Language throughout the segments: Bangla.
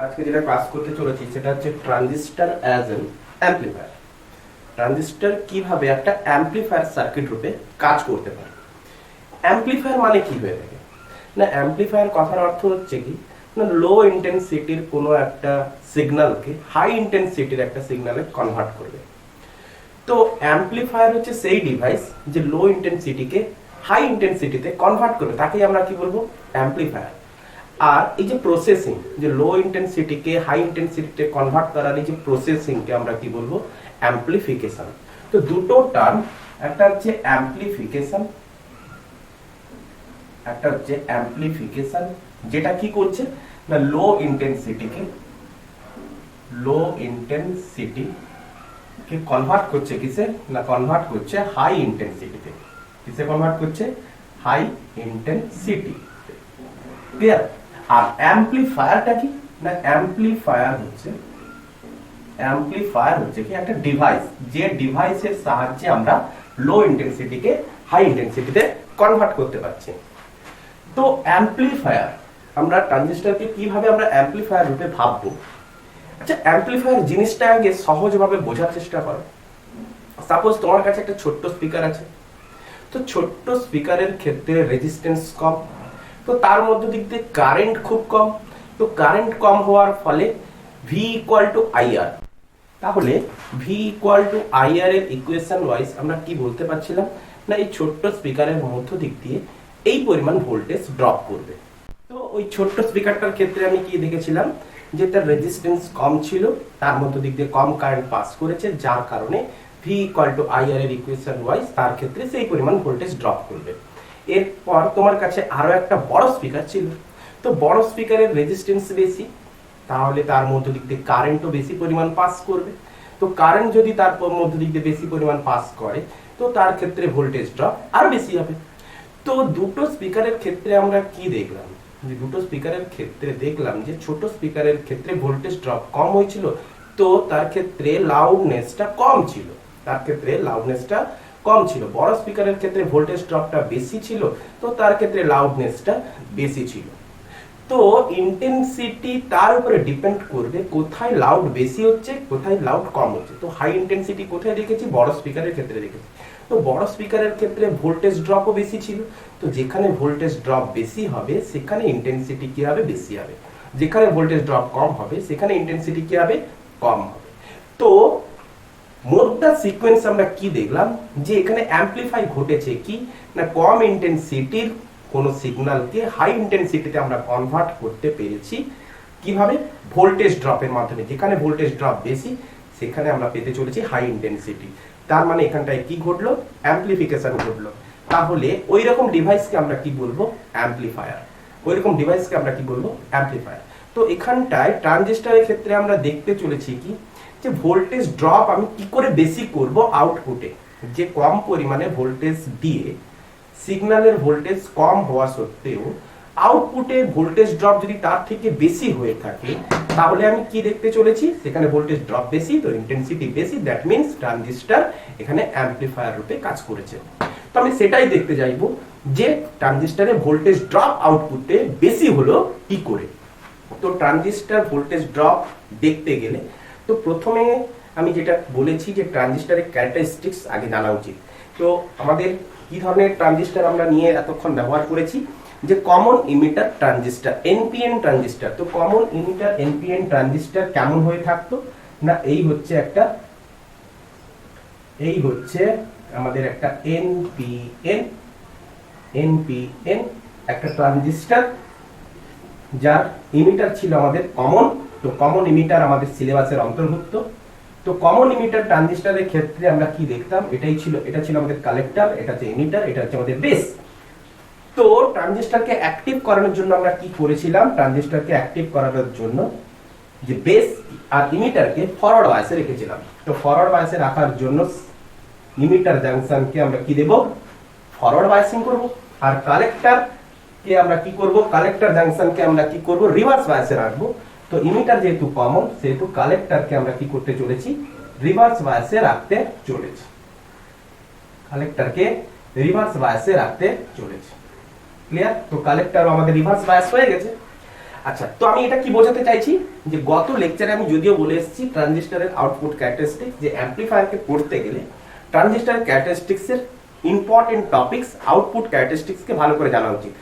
আজকে যেটা ক্লাস করতে চলেছি সেটা হচ্ছে transistor as an amplifier. Transistor কিভাবে একটা অ্যাম্পলিফায়ার সার্কিট রূপে কাজ করতে পারে। অ্যাম্পলিফায়ার মানে কি হয়ে থাকে না, অ্যাম্পলিফায়ার কথার অর্থ হচ্ছে কি না, লো ইন্টেন্সিটির কোনো একটা সিগন্যালকে হাই ইন্টেন্সিটির একটা সিগন্যালে কনভার্ট করবে। তো অ্যাম্পলিফায়ার হচ্ছে সেই ডিভাইস যে লো ইন্টেন্সিটিকে হাই ইন্টেন্সিটিতে কনভার্ট করবে, তাকেই আমরা কি বলবো, অ্যাম্পলিফায়ার। আর এই যে প্রসেসিং, যে লো ইন্টেন্সিটিকে হাই ইন্টেন্সিটিতে কনভার্ট করার এই যে প্রসেসিংকে আমরা কি বলবো, অ্যাম্পলিফিকেশন। তো দুটো টার্ম, একটা হচ্ছে অ্যাম্পলিফিকেশন, একটা হচ্ছে অ্যাম্পলিফিকেশন, যেটা কি করছে না লো ইন্টেন্সিটিকে কে কনভার্ট করছে কিসে না, কনভার্ট করছে হাই ইন্টেন্সিটিতে। কিসে কনভার্ট করছে, হাই ইন্টেন্সিটি। ক্লিয়ার? আর অ্যাম্পলিফায়ারটা কি না, অ্যাম্পলিফায়ার হচ্ছে কি একটা ডিভাইস, যে ডিভাইসের সাহায্যে আমরা লো ইন্টেন্সিটিকে হাই ইন্টেন্সিটিতে কনভার্ট করতে পারছি। তো অ্যাম্পলিফায়ার, আমরা ট্রানজিস্টরকে কিভাবে আমরা অ্যাম্পলিফায়ার রূপে ভাববো। আচ্ছা, অ্যাম্পলিফায়ার জিনিসটা আগে সহজভাবে বোঝার চেষ্টা করো। সাপোজ তোমার কাছে একটা ছোট্ট স্পিকার আছে, তো ছোট্ট স্পিকারের ক্ষেত্রে রেজিস্ট্যান্স কম, তো তার মধ্য দিক দিয়ে কারেন্ট খুব কম। তো কারেন্ট কম হওয়ার ফলে ভি ইকুয়াল টু আইআর। তাহলে ভি ইকুয়াল টু আইআর এর ইকুয়েশন ওয়াইজ আমরা কি বলতে পারছিলাম না, এই ছোট্ট স্পিকারের মধ্য দিক দিয়ে এই পরিমাণ ভোল্টেজ ড্রপ করবে। তো ওই ছোট্ট স্পিকারটার ক্ষেত্রে আমি কি দেখেছিলাম যে তার রেজিস্ট্যান্স কম ছিল, তার মধ্য দিক দিয়ে কম কারেন্ট পাস করেছে, যার কারণে ভি ইকুয়াল টু আইআর এর ইকুয়েশন ওয়াইজ তার ক্ষেত্রে সেই পরিমাণ ভোল্টেজ ড্রপ করবে। এরপর তোমার কাছে আরো একটা বড় স্পিকার ছিল, তো বড় স্পিকারের রেজিস্ট্যান্স বেশি, তাহলে তার মধ্য দিক দিয়ে কারেন্টও বেশি পরিমাণ পাস করবে। তো কারেন্ট যদি তার মধ্য দিক দিয়ে বেশি পরিমাণ পাস করে, তো তার ক্ষেত্রে ভোল্টেজ ড্রপ আরো বেশি হবে। তো দুটো স্পিকারের ক্ষেত্রে আমরা কি দেখলাম, যে দুটো স্পিকারের ক্ষেত্রে দেখলাম যে ছোট স্পিকারের ক্ষেত্রে ভোল্টেজ ড্রপ কম হয়েছিল, তো তার ক্ষেত্রে লাউডনেসটা কম ছিল, বড় স্পিকারের ক্ষেত্রে ভোল্টেজ ড্রপটা বেশি ছিল, তো তার ক্ষেত্রে লাউডনেসটা বেশি ছিল। তো ইন্টেন্সিটি তার উপরে ডিপেন্ড করবে কোথায় লাউড বেশি হচ্ছে, কোথায় লাউড কম হচ্ছে। তো হাই ইন্টেন্সিটি কোথায় দেখেছি, বড় স্পিকারের ক্ষেত্রে দেখেছি। তো বড় স্পিকারের ক্ষেত্রে ভোল্টেজ ড্রপও বেশি ছিল, তো যেখানে ভোল্টেজ ড্রপ বেশি হবে সেখানে ইন্টেন্সিটি কি হবে, বেশি হবে। যেখানে ভোল্টেজ ড্রপ কম হবে সেখানে ইন্টেন্সিটি কি হবে, কম হবে। তো মোদ্দা সিকোয়েন্স আমরা কি দেখলাম, যে এখানে অ্যাম্পলিফাই ঘটেছে কি না, কম ইন্টেন্সিটির কোন সিগন্যালকে হাই ইন্টেন্সিটিতে আমরা কনভার্ট করতে পেরেছি। কিভাবে, ভোল্টেজ ড্রপের মাধ্যমে। যেখানে ভোল্টেজ ড্রপ বেশি সেখানে আমরা পেতে চলেছি হাই ইন্টেন্সিটি। তার মানে এখানটায় কি ঘটলো, অ্যাম্পলিফিকেশন ঘটলো। তাহলে ওই রকম ডিভাইসকে আমরা কি বলবো, অ্যাম্পলিফায়ার। তো এখানটায় ট্রানজিস্টরের ক্ষেত্রে আমরা দেখতে চলেছি কি, যে ভোল্টেজ ড্রপ আমি কি করে বেশি করব আউটপুটে, যে কম পরিমাণে ভোল্টেজ দিয়ে সিগন্যালের ভোল্টেজ কম হওয়া সত্ত্বেও আউটপুটে ভোল্টেজ ড্রপ যদি তার থেকে বেশি হয়ে থাকে, তাহলে আমি কি দেখতে চলেছি, সেখানে ভোল্টেজ ড্রপ বেশি, তো ইন্টেন্সিটি বেশি, দ্যাট মিন্স ট্রানজিস্টর এখানে অ্যাম্পলিফায়ার রূপে কাজ করেছে। তো আমি সেটাই দেখতে চাইবো যে ট্রানজিস্টরে ভোল্টেজ ড্রপ আউটপুটে বেশি হলো কি করে। তো ট্রানজিস্টর ভোল্টেজ ড্রপ দেখতে গেলে তো প্রথমে আমি যেটা বলেছি যে ট্রানজিস্টরের ক্যারেক্টারিস্টিক্স আগে জানা উচিত। তো আমাদের কি ধরনের ট্রানজিস্টর আমরা নিয়ে এতক্ষণ ব্যবহার করেছি, যে common emitter transistor, NPN transistor. তো কমন ইমিটার এনপিএন ট্রানজিস্টর কেমন হয়ে থাকতো না, এই হচ্ছে আমাদের একটা এনপিএন একটা ট্রানজিস্টর, যার ইমিটার ছিল আমাদের কমন। তো কমন ইমিটার আমাদের সিলেবাসের অন্তর্ভুক্ত। তো কমন ইমিটার ট্রানজিস্টরের ক্ষেত্রে আমরা কি দেখতাম, এটা ছিল আমাদের কালেক্টর, এটা হচ্ছে ইমিটার, এটা হচ্ছে আমাদের বেস। তো ট্রানজিস্টরকে অ্যাক্টিভ করানোর জন্য আমরা কি করেছিলাম, ট্রানজিস্টরকে অ্যাক্টিভ করানোর জন্য যে বেস আর ইমিটারকে ফরওয়ার্ড বায়াসে রেখেছিলাম। তো ফরওয়ার্ড বায়াসে রাখার জন্য ইমিটার জাংশনকে আমরা কি দেব, ফরওয়ার্ড বায়াসিং করব। আর কালেক্টরকে আমরা কি করব, কালেক্টর জাংশনকে আমরা কি করব, রিভার্স বায়াসে রাখবো। তো ইমিটার যেহেতু কমন, সেহেতু কালেক্টরকে আমরা কি করতে চলেছি, রিভার্স বায়াসে রাখতে চলেছি। ক্লিয়ার? তো কালেক্টর আমাদের রিভার্স বায়াস হয়ে গেছে। আচ্ছা, তো আমি এটা কি বোঝাতে চাইছি যে গত লেকচারে আমি যদিও বলে এসেছি ট্রানজিস্টরের আউটপুট ক্যারেক্টারিস্টিক্স, যে অ্যাম্পলিফায়ারকে পড়তে গেলে ট্রানজিস্টর ক্যারেক্টারিস্টিক্সের ইম্পর্টেন্ট টপিকস আউটপুট ক্যারেক্টারিস্টিক্সকে ভালো করে জানা উচিত।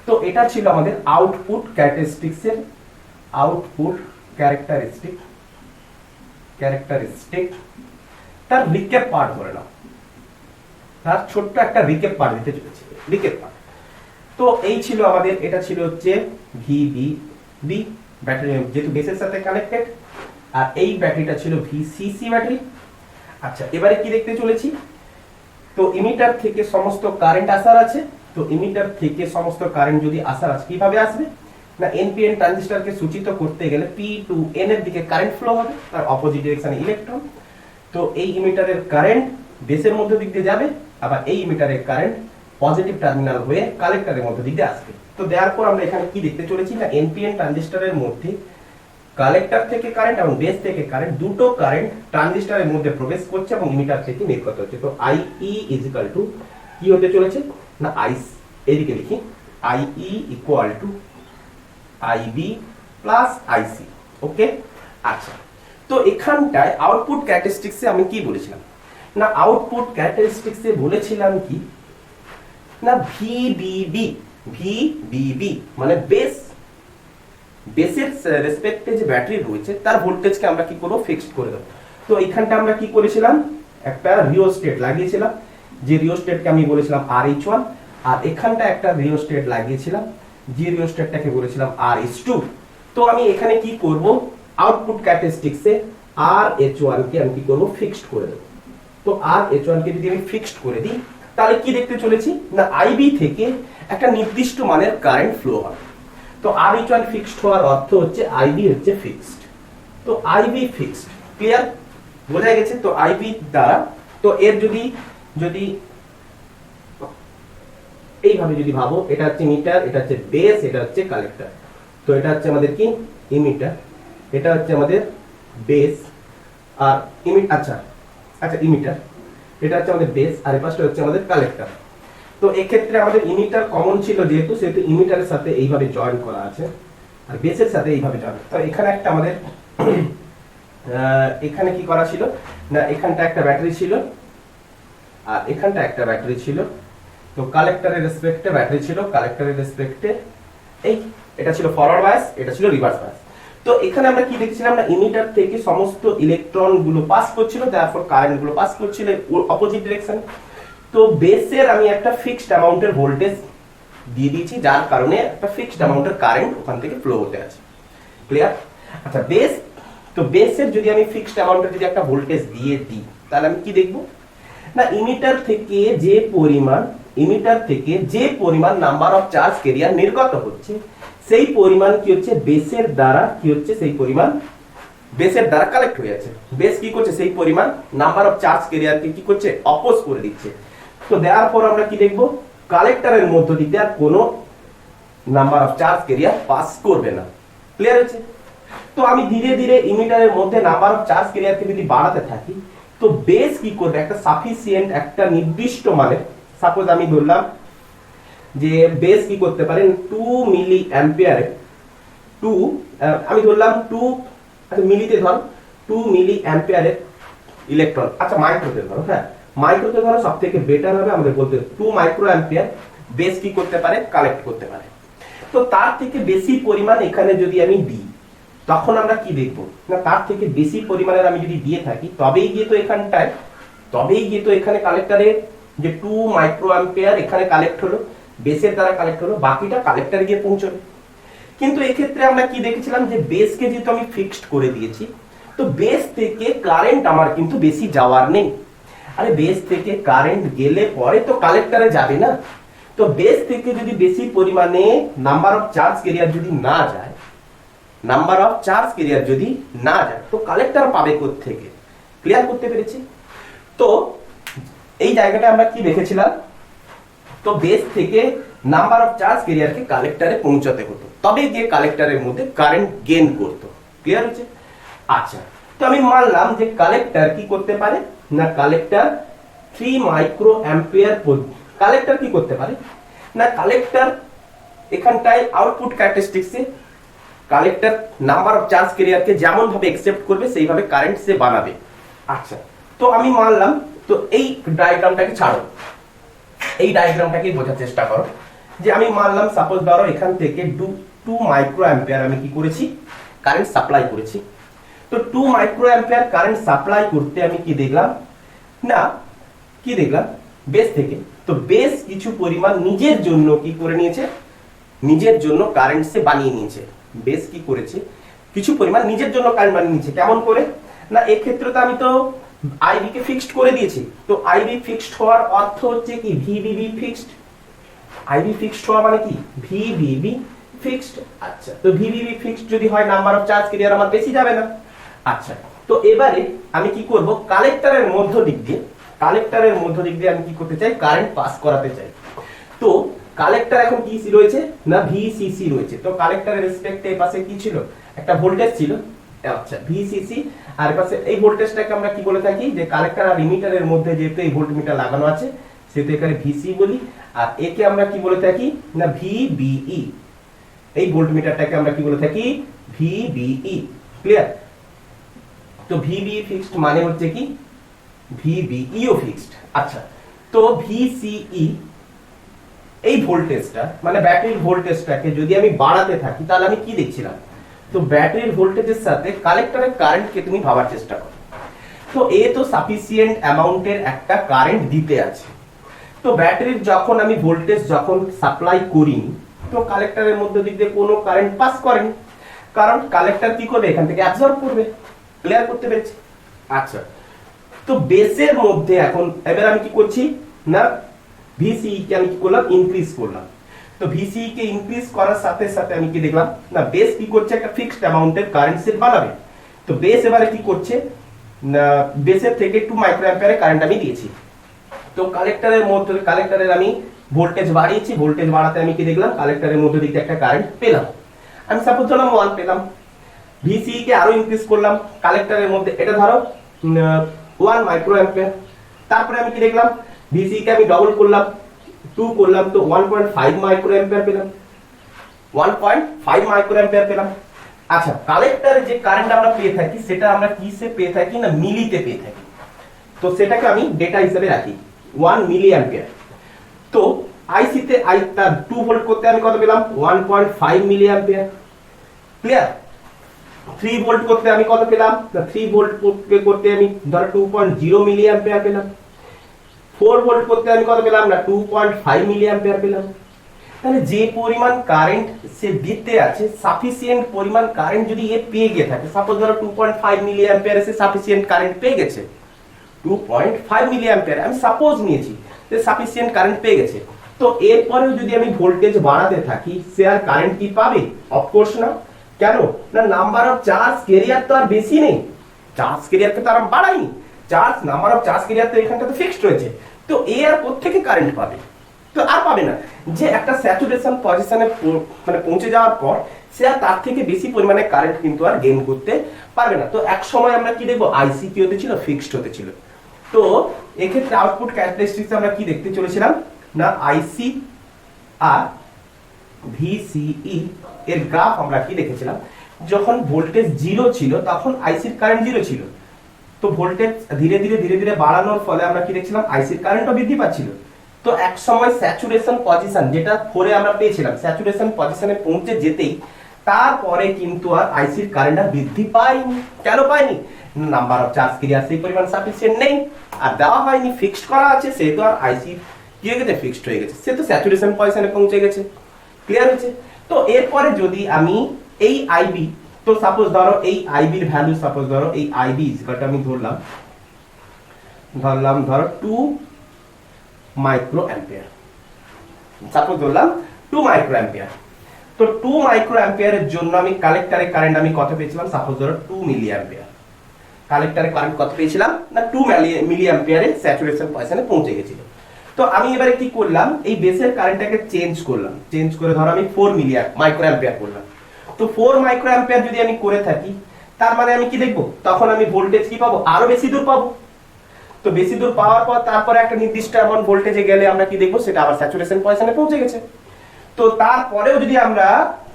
তো এটা ছিল আমাদের আউটপুট ক্যারেক্টারিস্টিক্সের আউটপুট ক্যারেক্টারিস্টিক তার রিক্যাপ পার্ট করে নাও, তার ছোট্ট একটা রিক্যাপ পার্ট দিতে চলেছে, রিক্যাপ পার্ট। তো এই ছিল আমাদের, এটা ছিল হচ্ছে VBB ব্যাটারি, যেহেতু বেসের সাথে কানেক্টেড, আর এই ব্যাটারিটা ছিল VCC ব্যাটারি। আচ্ছা, এবারে কি দেখতে চলেছি, তো ইমিটার থেকে সমস্ত কারেন্ট আসার আছে। তো ইমিটার থেকে সমস্ত কারেন্ট যদি আসার আছে, কিভাবে আসবে না, NPN ট্রানজিস্টরকে সূচিত করতে গেলে P টু N এর দিকে কারেন্ট ফ্লো হবে, তার অপোজিট ডিরেকশনে ইলেকট্রন। তো এই ইমিটারের কারেন্ট বেসের মধ্য দিক দিয়ে যাবে, আবার এই ইমিটারের কারেন্ট পজিটিভ টার্মিনাল হয়ে কালেক্টরের মধ্য দিক দিয়ে আসবে। তো দেওয়ার পর আমরা এখানে কি দেখতে চলেছি না, NPN ট্রানজিস্টরের মধ্যে কালেক্টর থেকে কারেন্ট এবং বেস থেকে কারেন্ট, দুটো কারেন্ট ট্রানজিস্টরের মধ্যে প্রবেশ করছে এবং ইমিটার থেকে নির্গত হচ্ছে। তো IE ইকুয়াল টু কি হতে চলেছে না, এদিকে লিখি IE equal to IB plus IC। ওকে, আচ্ছা, তো এখানটায় আউটপুট ক্যারেক্টারিস্টিক্সে আমি কি বলেছিলাম না, আউটপুট ক্যারেক্টারিস্টিক্সে বলেছিলাম কি না, VBB মানে বেসের রেসপেক্টে যে ব্যাটারি রয়েছে তার ভোল্টেজকে আমরা কি করব, ফিক্সড করে দেব। তো এখানটা আমরা কি করেছিলাম, একটা রিওস্টেট লাগিয়েছিলাম, যে রিওস্টেটকে আমি বলেছিলাম RH1, আর এখানটা একটা রিওস্টেট লাগিয়েছিলাম, যে রিওস্টেটটাকে বলেছিলাম RH2। তো আমি এখানে কি করব, আউটপুট ক্যারেক্টারিস্টিক্সে RH1 কে আমি কি করব, ফিক্সড করে দেব। তো RH1 কে যদি আমি ফিক্সড করে দিই, তাহলে কি দেখতে চলেছি না, IB থেকে একটা নির্দিষ্ট মানের কারেন্ট ফ্লো হবে। তো RH1 ফিক্সড হওয়ার অর্থ হচ্ছে IB হচ্ছে ফিক্সড। তো IB ফিক্সড, ক্লিয়ার, বোঝা গেছে। তো IB দ্বারা, তো এর যদি এইভাবে যদি ভাবো, এটা হচ্ছে মিটার, এটা হচ্ছে বেস, এটা হচ্ছে কালেক্টর। তো এটা হচ্ছে আমাদের কি ইমিটার, এটা হচ্ছে আমাদের বেস আর আচ্ছা ইমিটার, এটা হচ্ছে আমাদের বেস, আর এই পাশটা হচ্ছে আমাদের কালেক্টর। তো এক্ষেত্রে আমাদের ইমিটার কমন ছিল যেহেতু, সেহেতু ইমিটারের সাথে এইভাবে জয়েন করা আছে, আর বেসের সাথে এইভাবে জয়েন। তো এখানে একটা আমাদের এখানে কি করা ছিল না, এখানটা একটা ব্যাটারি ছিল আর এখানটা একটা ব্যাটারি ছিল। তো কালেক্টরের রেসপেক্টে ব্যাটারি ছিল, কালেক্টরের রেসপেক্টে এটা ছিল ফরওয়ার্ড বায়াস, এটা ছিল রিভার্স বায়াস। তো এখানে আমরা কি দেখেছিলাম না, ইমিটার থেকে সমস্ত ইলেকট্রন গুলো পাস করছিল, তারপর কারেন্ট গুলো পাস করছিল অপোজিট ডিরেকশন। তো বেসের আমি একটা ফিক্সড অ্যামাউন্টের ভোল্টেজ দিয়ে দিয়েছি, যার কারণে একটা ফিক্সড অ্যামাউন্টের কারেন্ট ওখান থেকে ফ্লো হতে আছে, ক্লিয়ার। আচ্ছা, তো বেসের যদি আমি ফিক্সড অ্যামাউন্টের যদি একটা ভোল্টেজ দিয়ে দিই, তাহলে আমি কি দেখব না, ইমিটার থেকে যে পরিমাণ নাম্বার অফ চার্জ ক্যারিয়ার নির্গত হচ্ছে, সেই পরিমাণ কি হচ্ছে, বেসের দ্বারা কি হচ্ছে, সেই পরিমাণ বেসের দ্বারা কালেক্ট হয়ে যাচ্ছে। বেস কি করছে, সেই পরিমাণ নাম্বার অফ চার্জ ক্যারিয়ারকে কি করছে, অপোজ করে দিচ্ছে। তো দেওয়ার পর আমরা কি দেখব, কালেক্টরের মধ্য দিয়ে আর কোনো number of charge career pass করবে না, ক্লিয়ার হচ্ছে। তো আমি ধীরে ধীরে ইমিটারের মধ্যে নাম্বার অফ চার্জ ক্যারিয়ারকে যদি বাড়াতে থাকি, তো বেস কি করবে, একটা সাফিসিয়েন্ট একটা নির্দিষ্ট মানে, সাপোজ আমি ধরলাম যে বেস কি করতে পারেন 2 মিলি অ্যাম্পিয়ারে, আমি ধরলাম 2, আচ্ছা মিলিতে ধর 2 মিলি অ্যাম্পিয়ারের ইলেকট্রন, আচ্ছা মাইক্রোতে ধরো, হ্যাঁ মাইক্রোতে ধরো সব থেকে বেটার হবে আমাদের বলতে, 2 মাইক্রো অ্যাম্পিয়ার বেস কি করতে পারে, কালেক্ট করতে পারে। তো তার থেকে বেশি পরিমাণ এখানে যদি আমি দিই, তখন আমরা কি দেখব না, তার থেকে বেশি পরিমাণের আমি যদি দিয়ে থাকি, তবেই গিয়ে তো এখানে কালেক্টরে যে 2 মাইক্রো অ্যাম্পিয়ার এখানে কালেক্ট হলো, বেসের দ্বারা কালেক্ট হলো, বাকিটা কালেক্টরে গিয়ে পৌঁছবে। কিন্তু এক্ষেত্রে আমরা কি দেখেছিলাম যে বেসকে যেহেতু আমি ফিক্সড করে দিয়েছি, তো বেস থেকে কারেন্ট আমার কিন্তু বেশি যাওয়ার নেই। আরে বেস থেকে কারেন্ট গেলে পরে তো কালেক্টরে যাবে না। তো বেস থেকে যদি বেশি পরিমাণে নাম্বার অফ চার্জ ক্যারিয়ার যদি না যায়, তো কালেক্টর পাবে কোথা থেকে, ক্লিয়ার করতে পেরেছি। তো এই জায়গাটা আমরা কি দেখেছিলাম, তো বেস থেকে নাম্বার অফ চার্জ ক্যারিয়ারকে কালেক্টরে পৌঁছাতে হতো, তবে গিয়ে কালেক্টরের মধ্যে কারেন্ট গেইন করতো, ক্লিয়ার হচ্ছে। আচ্ছা, তো আমি মানলাম যে কালেক্টর কি করতে পারে না, কালেক্টর 3 মাইক্রো অ্যাম্পিয়ার কালেক্টর কি করতে পারে না, কালেক্টর এখানটায় আউটপুট ক্যারেক্টারিস্টিক্সে কালেক্টর নাম্বার অফ চার্জ ক্যারিয়ারকে যেমন ভাবে একসেপ্ট করবে সেইভাবে কারেন্ট সে বানাবে। আচ্ছা, তো আমি মানলাম, তো এই ডায়াগ্রামটাকে ছাড়ো, এই ডায়াগ্রামটাকে বোঝার চেষ্টা করো যে আমি মানলাম সাপোজ ধরো এখান থেকে 2 মাইক্রো অ্যাম্পিয়ার আমি কি করেছি, কারেন্ট সাপ্লাই করেছি। তো 2 মাইক্রো অ্যাম্পিয়ার কারেন্ট সাপ্লাই করতে আমি কি দেখলাম না, কি দেখলাম বেস থেকে, তো বেস কিছু পরিমাণ নিজের জন্য কি করে নিয়েছে, নিজের জন্য কারেন্ট সে বানিয়ে নিয়েছে। বেস কি করেছে, কিছু পরিমাণ নিজের জন্য কারেন্ট বানিয়ে নিয়েছে। কেমন করে না, এই ক্ষেত্রে তো আমি তো আইবি কে ফিক্সড করে দিয়েছি। তো আইবি ফিক্সড হওয়ার অর্থ হচ্ছে কি ভিবিবি ফিক্সড, আইবি ফিক্সড হওয়া মানে কি ভিবিবি ফিক্সড। আচ্ছা, তো ভিবিবি ফিক্সড যদি হয় নাম্বার অফ চার্জ ক্যারিয়ার আমার বেশি যাবে না। আচ্ছা, তো এবারে আমি কি করব, কালেক্টরের মধ্য দিক দিয়ে, কালেক্টরের মধ্য দিক দিয়ে আমি কি করতে চাই, কারেন্ট পাস করাতে চাই। তো কালেক্টর এখন কি রয়েছে না ভিসিসি রয়েছে। তো কালেক্টরের রেসপেক্টে এই পাশে কি ছিল, একটা ভোল্টেজ ছিল। আচ্ছা, ভিসিসি, আর পাশে এই ভোল্টেজটাকে আমরা কি বলে থাকি যে কালেক্টর আর ইমিটারের মধ্যে যেহেতু এই ভোল্টমিটার লাগানো আছে সেহেতু এখানে ভিসি বলি, আর একে আমরা কি বলে থাকি না ভিবিই। এই ভোল্টমিটারটাকে আমরা কি বলে থাকি ভিবিই। ক্লিয়ার? তো ভিবি ফিক্সড মানে হচ্ছে কি ভিবিইও ফিক্সড। আচ্ছা, তো ভিসিই এই ভোল্টেজটা মানে ব্যাটারির ভোল্টেজটাকে যদি আমি বাড়াতে থাকি তাহলে আমি কি দেখছিলাম, তো ব্যাটারির ভোল্টেজের সাথে কালেক্টরের কারেন্টকে তুমি ভাবার চেষ্টা করো। তো এ তো সাফিসিয়েন্ট অ্যামাউন্টের একটা কারেন্ট দিতে আছে। তো ব্যাটারির যখন আমি ভোল্টেজ যখন সাপ্লাই করিনি, তো কালেক্টরের মধ্যে দিক দিয়ে কোনো কারেন্ট পাস করেনি, কারণ কালেক্টর কি করবে, এখান থেকে অ্যাবজর্ব করবে। ক্লিয়ার করতে পেরেছি? আচ্ছা, তো বেসের মধ্যে এখন এবার আমি কি করছি না ভিসিই কে আমি কি করলাম, ইনক্রিজ করলাম। তো ভিসিই কে ইনক্রিজ করার সাথে সাথে আমি কি দেখলাম না বেস কি করছে, একটা ফিক্সড অ্যামাউন্টের কারেন্ট সেট বানাবে। তো বেস এবারে কি করছে না বেসের থেকে 2 মাইক্রো অ্যাম্পিয়ারের কারেন্ট আমি দিয়েছি। তো কালেক্টরের মধ্যে, কালেক্টরের আমি ভোল্টেজ বাড়িয়েছি, ভোল্টেজ বাড়াতে আমি কি দেখলাম কালেক্টরের মধ্যে দিকে একটা কারেন্ট পেলাম। আমি সাপোজ ধরলাম 1 পেলাম। ভিসিই কে আরো ইনক্রিজ করলাম কালেক্টরের মধ্যে, এটা ধরো 1 মাইক্রো অ্যাম্পিয়ার। তারপরে আমি কি দেখলাম ভিসিই কে আমি ডবল করলাম, 2 করলাম, তো 1.5 মাইক্রো অ্যাম্পিয়ার পেলাম, 1.5 মাইক্রো অ্যাম্পিয়ার পেলাম। আচ্ছা, কালেক্টরে যে কারেন্ট আমরা পেয়ে থাকি সেটা আমরা কিসে পেয়ে থাকি না মিলিতে পেয়ে থাকি। তো সেটাকে আমি ডেটা হিসেবে রাখি 1 মিলি অ্যাম্পিয়ার। তো আইসি তে তার 2 ভোল্ট করতে আমি কত পেলাম 1.5 মিলি অ্যাম্পিয়ার। ক্লিয়ার? 3 ভোল্ট করতে আমি কত পেলাম না 3 ভোল্ট করতে আমি ধরো 2.0 মিলি অ্যাম্পিয়ার পেলাম। 4 ভোল্ট করতে আমি কত পেলাম না 2.5 মিলি অ্যাম্পিয়ার পেলাম। তাহলে যে পরিমাণ কারেন্ট সে দিতে আছে সাফিসিয়েন্ট পরিমাণ কারেন্ট যদি এ পেয়ে গিয়ে থাকে, সাপোজ ধরো 2.5 মিলি অ্যাম্পিয়ার সে সাফিসিয়েন্ট কারেন্ট পেয়ে গেছে, 2.5 মিলি অ্যাম্পিয়ার আমি সাপোজ নিয়েছি যে সাফিসিয়েন্ট কারেন্ট পেয়ে গেছে। তো এরপরেও যদি আমি ভোল্টেজ বাড়াতে থাকি সে আর কারেন্ট কি পাবে? অফকোর্স না। কেন না নাম্বার অফ চার্জ ক্যারিয়ার তো আর বেশি নেই, চার্জ ক্যারিয়ারকে তো আর বাড়াইনি, charge number of charge carrier তো এখানটা তো ফিক্সড রয়েছে। তো এ আর কোত্থেকে কারেন্ট পাবে? তো আর পাবে না। যে একটা স্যাচুরেশন পজিশনে মানে পৌঁছে যাওয়ার পর সে আর তার থেকে বেশি পরিমাণে কারেন্ট কিন্তু আর গেইন করতে পারবে না। তো এক সময় আমরা কি দেখবো আইসি কি হতে ছিল, ফিক্সড হতে ছিল। তো এক্ষেত্রে আউটপুট ক্যারেক্টারিস্টিক্স আমরা কি দেখতে চলেছিলাম না আইসি আর ভিসিই এর গ্রাফ আমরা কি দেখেছিলাম, যখন ভোল্টেজ 0 ছিল তখন আইসির কারেন্ট 0 ছিল। তো ভোল্টেজ ধীরে ধীরে বাড়ানোর ফলে আমরা কি দেখছিলাম আইসির কারেন্টও বৃদ্ধি পাচ্ছিল। তো এক সময় স্যাচুরেশন পজিশন যেটা 4 এ আমরা পেয়েছিলাম, স্যাচুরেশন পজিশনে পৌঁছে যেতেই তারপরে কিন্তু আর আইসির কারেন্ট আর বৃদ্ধি পায়নি। কেন পায়নি? নাম্বার অফ চার্জ ক্যারিয়ার সেই পরিমাণ সাফিসিয়েন্ট নেই আর দেওয়া হয়নি, ফিক্সড করা আছে, সেহেতু আর আইসি কি হয়ে গেছে ফিক্সড হয়ে গেছে, সে তো স্যাচুরেশন পজিশনে পৌঁছে গেছে। ক্লিয়ার হয়েছে? তো এরপরে যদি আমি এই আইবি, তো সাপোজ ধরো এই আইবির ভ্যালু, সাপোজ ধরো এই আইবি ইজকালটা আমি ধরলাম ধরো 2 মাইক্রো অ্যাম্পিয়ার, সাপোজ ধরলাম 2 মাইক্রো অ্যাম্পিয়ার। তো 2 মাইক্রো অ্যাম্পিয়ারের জন্য আমি কালেক্টরে কারেন্ট আমি কত পেয়েছিলাম, সাপোজ ধরো 2 মিলি অ্যাম্পিয়ার। কালেক্টরে কারেন্ট কত পেয়েছিলাম না 2 মিলি অ্যাম্পিয়ারে স্যাচুরেশন পজিশনে পৌঁছে গেছিল। তো আমি এবারে কি করলাম, এই বেসের কারেন্টটাকে চেঞ্জ করলাম, চেঞ্জ করে ধরো আমি 4 মিলি মাইক্রো অ্যাম্পিয়ার করলাম। তো 4 মাইক্রো অ্যাম্পিয়ার যদি আমি করে থাকি তার মানে আমি কি দেখবো, তখন আমি ভোল্টেজ কি পাবো, আরো বেশি দূর পাবো। তো বেশি দূর পাওয়ার পর তারপরে একটা নির্দিষ্ট অ্যামাউন্ট ভোল্টেজে গেলে আমরা কি দেখবো, সেটা আবার স্যাচুরেশন পজিশনে পৌঁছে গেছে। তো তারপরেও যদি আমরা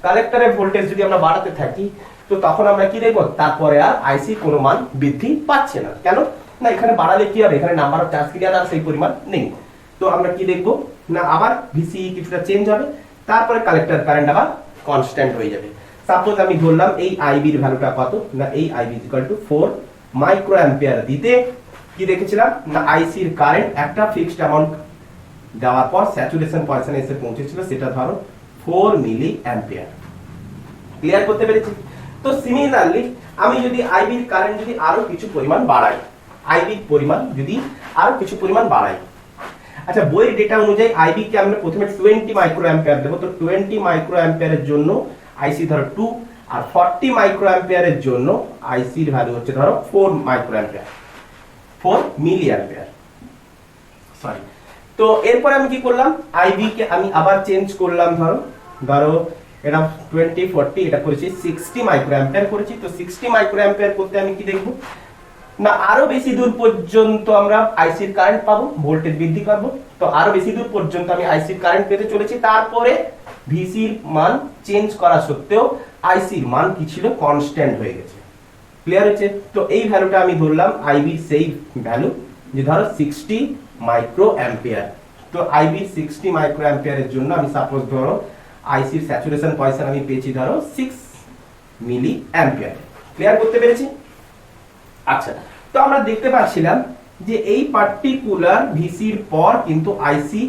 কালেক্টরের ভোল্টেজ যদি আমরা বাড়াতে থাকি, তো তখন আমরা কি দেখবো, তারপরে আর আইসি কোনো মান বৃদ্ধি পাচ্ছে না। কেন না, এখানে বাড়ালে কি হবে, এখানে নাম্বার অফ চার্জ ক্লিয়ার আর সেই পরিমাণ নেই। তো আমরা কি দেখবো না, আবার ভিসি কিছুটা চেঞ্জ হবে, তারপরে কালেক্টর কারেন্ট আবার কনস্ট্যান্ট হয়ে যাবে। সাপোজ আমি ধরলাম এই আইবির ভ্যালুটা কত না, এই IB equal to 4 micro ampere দিতে কি দেখেছিলাম না, আইসির কারেন্ট একটা ফিক্সড অ্যামাউন্ট দেওয়ার পর স্যাচুরেশন পয়েন্টে এসে পৌঁছেছিল, সেটা ধরো 4 মিলি অ্যাম্পিয়ার। ক্লিয়ার করতে পেরেছি? তো সিমিলারলি আমি যদি আইবির কারেন্ট যদি আরো কিছু পরিমাণ বাড়াই, আইবির পরিমাণ যদি আরো কিছু পরিমাণ বাড়াই, আচ্ছা বইয়ের ডেটা অনুযায়ী আইবি কে আমরা প্রথমে 20 মাইক্রো অ্যাম্পিয়ার দেব। তো 20 মাইক্রো অ্যাম্পিয়ারের জন্য আইসি ধরো 2, আর 40 মাইক্রো অ্যাম্পিয়ারের জন্য আইসির ভ্যালু হচ্ছে ধরো 4 micro ampere, 4 milli ampere, sorry. তো এরপর আমি কি করলাম, আইবি কে আমি আবার চেঞ্জ করলাম, ধরো এটা 20 40 এটা করেছি 60 মাইক্রো অ্যাম্পিয়ার করেছি। তো 60 মাইক্রো অ্যাম্পিয়ার করতে আমি কি দেখব না, আরো বেশি দূর পর্যন্ত আমরা আইসির কারেন্ট পাবো, ভোল্টেজ বৃদ্ধি করব। তো আরো বেশি দূর পর্যন্ত আমি আইসির কারেন্ট পেতে চলেছি, তারপরে ভিসির মান চেঞ্জ করা সত্ত্বেও আইসির মান কি ছিল, কনস্ট্যান্ট হয়ে গেছে। ক্লিয়ার হচ্ছে? তো এই ভ্যালুটা আমি ধরলাম আইবির সেই ভ্যালু, যে ধরো 60 মাইক্রো অ্যাম্পিয়ার। তো আইবির 60 মাইক্রো অ্যাম্পিয়ারের জন্য আমি সাপোজ ধরো আইসির স্যাচুরেশন পয়েন্ট আমি পেয়েছি ধরো 6 মিলি অ্যাম্পিয়ার। ক্লিয়ার করতে পেরেছি? আচ্ছা, তো আমরা দেখতে পাচ্ছিলাম যে এই পার্টিকুলার ভিসির পর কিন্তু আইসি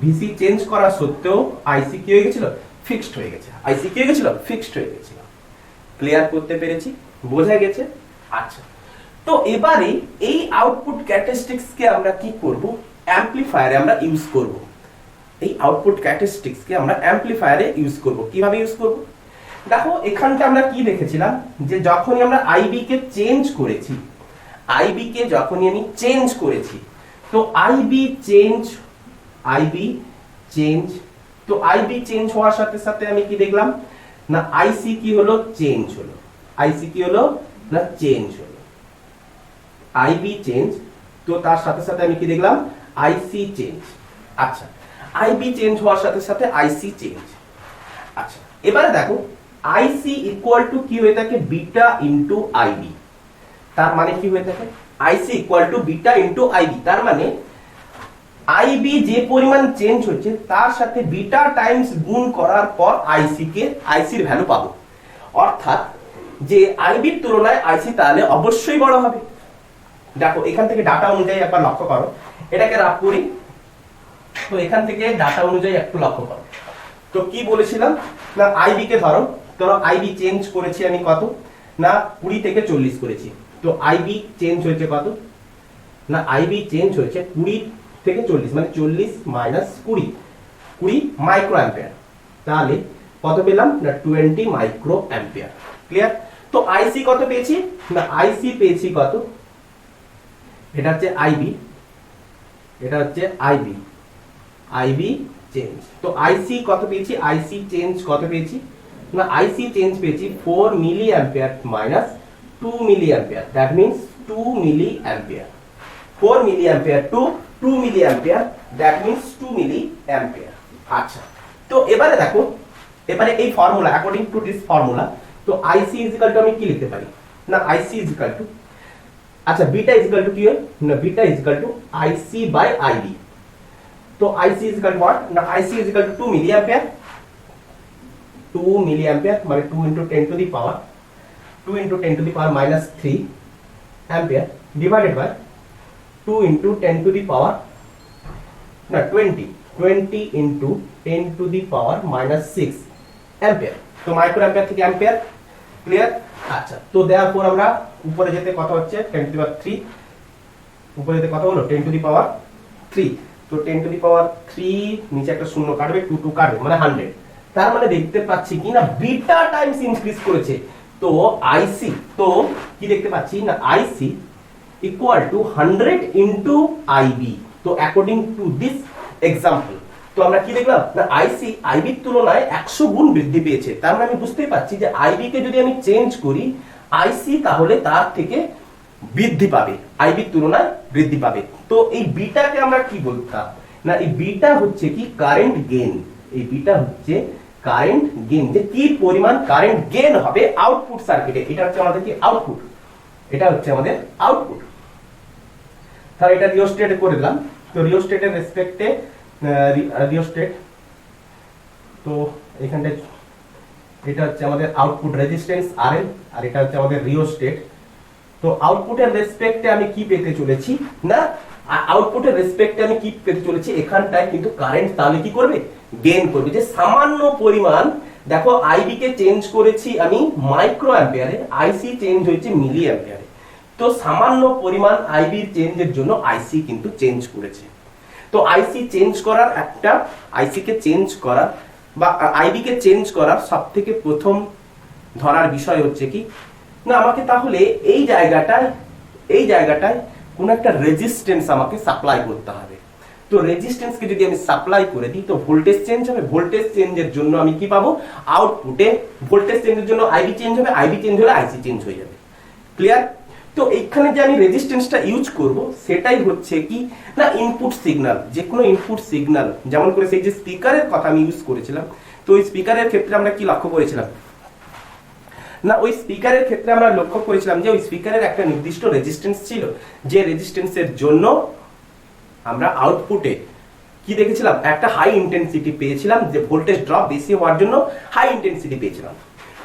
ভিসি চেঞ্জ করা সত্ত্বেও আইসি কি হয়ে গেছিল, ফিক্সড হয়ে গেছে। আইসি কি হয়ে গেছিল, ফিক্সড হয়ে গেছিল। ক্লিয়ার করতে পেরেছি? বোঝা গেছে? আচ্ছা, তো এবারে এই আউটপুট ক্যারেক্টারিস্টিক্স কে আমরা কি করব, অ্যামপ্লিফায়ারে আমরা ইউজ করব। এই আউটপুট ক্যারেক্টারিস্টিক্স কে আমরা অ্যামপ্লিফায়ারে ইউজ করব। কিভাবে ইউজ করব, দেখো এখানটা আমরা কি দেখেছিলাম যে যখনই আমরা আইবি কে চেঞ্জ করেছি, আইবি কে যখনই আমি চেঞ্জ করেছি, তো আইবি চেঞ্জ তো আইবি চেঞ্জ হওয়ার সাথে সাথে আমি কি দেখলাম না, আইসি কি হলো, চেঞ্জ হলো। আইসি কি হলো না, চেঞ্জ হলো। আইবি চেঞ্জ, তো তার সাথে সাথে আমি কি দেখলাম, আইসি চেঞ্জ। আচ্ছা, আইবি চেঞ্জ হওয়ার সাথে সাথে আইসি চেঞ্জ। আচ্ছা, এবারে দেখো আইসি ইকুয়াল টু কি হয়ে থাকে, বিটা ইনটু আইবি। তার মানে কি হয়ে থাকে, IC equal to beta into IB. তার মানে আইবি যে পরিমাণ চেঞ্জ হচ্ছে তার সাথে বিটা টাইমস গুণ করার পর আইসির ভ্যালু পাবো। অর্থাৎ যে আইবির তুলনায় আইসি তাহলে অবশ্যই বড় হবে। দেখো এখান থেকে ডাটা অনুযায়ী একবার লক্ষ্য করো, এটাকে রাফ করি। তো এখান থেকে ডাটা অনুযায়ী একটু লক্ষ্য করো। তো কি বলেছিলাম না, আইবি কে ধরো আইবি চেঞ্জ করেছি আমি কত না, 20 থেকে 40 করেছি। তো আইবি চেঞ্জ হয়েছে কত না, আইবি চেঞ্জ হয়েছে 20 থেকে 40, মানে 40 মাইনাস 20 মাইক্রো অ্যাম্পিয়ার। তাহলে কত পেলাম না, 20 মাইক্রো অ্যাম্পিয়ার। ক্লিয়ার? তো আইসি কত পেয়েছি না, আইসি পেয়েছি কত, এটা হচ্ছে আইবি, এটা হচ্ছে আইবি চেঞ্জ। তো আইসি কত পেয়েছি, আইসি চেঞ্জ কত পেয়েছি না, আইসি চেঞ্জ পেয়েছি 4 milli ampere minus 2 milli ampere. That means 2 milli ampere. 4 milli ampere to 2 milli ampere, that means 2 milli ampere. আচ্ছা, তো এবারে দেখো, এবারে এই formula, according to this formula, তো আইসি ইজ ইকুয়াল টু আমি কি লিখতে পারি না, আইসি ইজ ইকুয়াল টু, আচ্ছা বিটা ইজ ইকুয়াল টু কি হয় না, beta is equal to IC by IB. তো IC is equal to what না, IC is equal to 2 milli ampere. 2 milli ampere মানে 2 into 10 to the power 3 ampere divided by 2 into 10 to the power না 20 into 10 to the power minus 6 ampere. তো মাইক্রো অ্যাম্পিয়ার থেকে অ্যাম্পিয়ার। ক্লিয়ার? আচ্ছা, তো দেওয়ার আমরা উপরে যেতে কত হচ্ছে 10 to the power 3, উপরে যেতে কত হলো 10 to the power 3। তো 10 to the power 3 নিচে একটা শূন্য কাটবে, 2 কাটবে, মানে 100। তার মানে দেখতে পাচ্ছি কি না, বিটা টাইমস ইনক্রিজ করেছে। তো আইসি, তো কি দেখতে পাচ্ছি না, আইসি ইকুয়াল টু 100 ইনটু আইবি। তো অ্যাকর্ডিং টু দিস এক্সাম্পল, তো আমরা কি দেখলাম না, আইসি আইবির তুলনায় 100 গুণ বৃদ্ধি পেয়েছে। তার মানে আমি বুঝতেই পারছি যে আইবি কে যদি আমি চেঞ্জ করি, আইসি তাহলে তার থেকে বৃদ্ধি পাবে, আইবির তুলনায় বৃদ্ধি পাবে। তো এই বিটাকে আমরা কি বলতাম না, এই বিটা হচ্ছে কি কারেন্ট গেইন। এই বিটা হচ্ছে কারেন্ট গেইন, যে কি পরিমাণ কারেন্ট গেইন হবে আউটপুট সার্কিটে, এটা হচ্ছে আমাদের কি আউটপুট, এটা হচ্ছে আমাদের আউটপুট। তাহলে এটা রিওস্টেট করে দিলাম। তো রিওস্টেটের রেসপেক্টে রিওস্টেট, তো এখানটায় এটা হচ্ছে আমাদের আউটপুট রেজিস্ট্যান্স আরএল, আর এটা হচ্ছে আমাদের রিওস্টেট। তো আউটপুটের রেসপেক্টে আমি কি পেতে চলেছি না, আউটপুটের রেসপেক্টে আমি কি পেতে চলেছি, এখানটায় কিন্তু কারেন্ট তাহলে কি করবে, গেইন করবে। যে সামান্য পরিমাণ, দেখো আইবি কে চেঞ্জ করেছি আমি মাইক্রো অ্যাম্পিয়ারে, আইসি চেঞ্জ হয়েছে মিলি অ্যাম্পিয়ারে। তো সামান্য পরিমাণ আইবির চেঞ্জের জন্য আইসি কিন্তু চেঞ্জ করেছে। তো আইসি চেঞ্জ করার একটা, আইসি কে চেঞ্জ করা বা আইবি কে চেঞ্জ করার সবথেকে প্রথম ধরার বিষয় হচ্ছে কি না, আমাকে তাহলে এই জায়গাটায় কোন একটা রেজিস্ট্যান্স আমাকে সাপ্লাই করতে হবে। তো রেজিস্ট্যান্সকে যদি আমি সাপ্লাই করে দিই তো ভোল্টেজ চেঞ্জ হবে, ভোল্টেজ চেঞ্জের জন্য আমি কি পাবো, আউটপুটে ভোল্টেজ চেঞ্জের জন্য আইবি চেঞ্জ হবে, আইবি চেঞ্জ হলে আইসি চেঞ্জ হয়ে যাবে। ক্লিয়ার? তো এইখানে যে আমি রেজিস্ট্যান্সটা ইউজ করব সেটাই হচ্ছে কি না ইনপুট সিগন্যাল। যে কোনো ইনপুট সিগন্যাল, যেমন করে সেই যে স্পিকারের কথা আমি ইউজ করেছিলাম, তো ওই স্পিকারের ক্ষেত্রে আমরা কি লক্ষ্য করেছিলাম না, ওই স্পিকারের ক্ষেত্রে আমরা লক্ষ্য করেছিলাম যে ওই স্পিকারের একটা নির্দিষ্ট রেজিস্ট্যান্স ছিল, যে রেজিস্ট্যান্সের জন্য আমরা আউটপুটে কি দেখেছিলাম, একটা হাই ইন্টেন্সিটি পেয়েছিলাম, যে ভোল্টেজ ড্রপ বেশি হওয়ার জন্য হাই ইন্টেন্সিটি পেয়েছিলাম।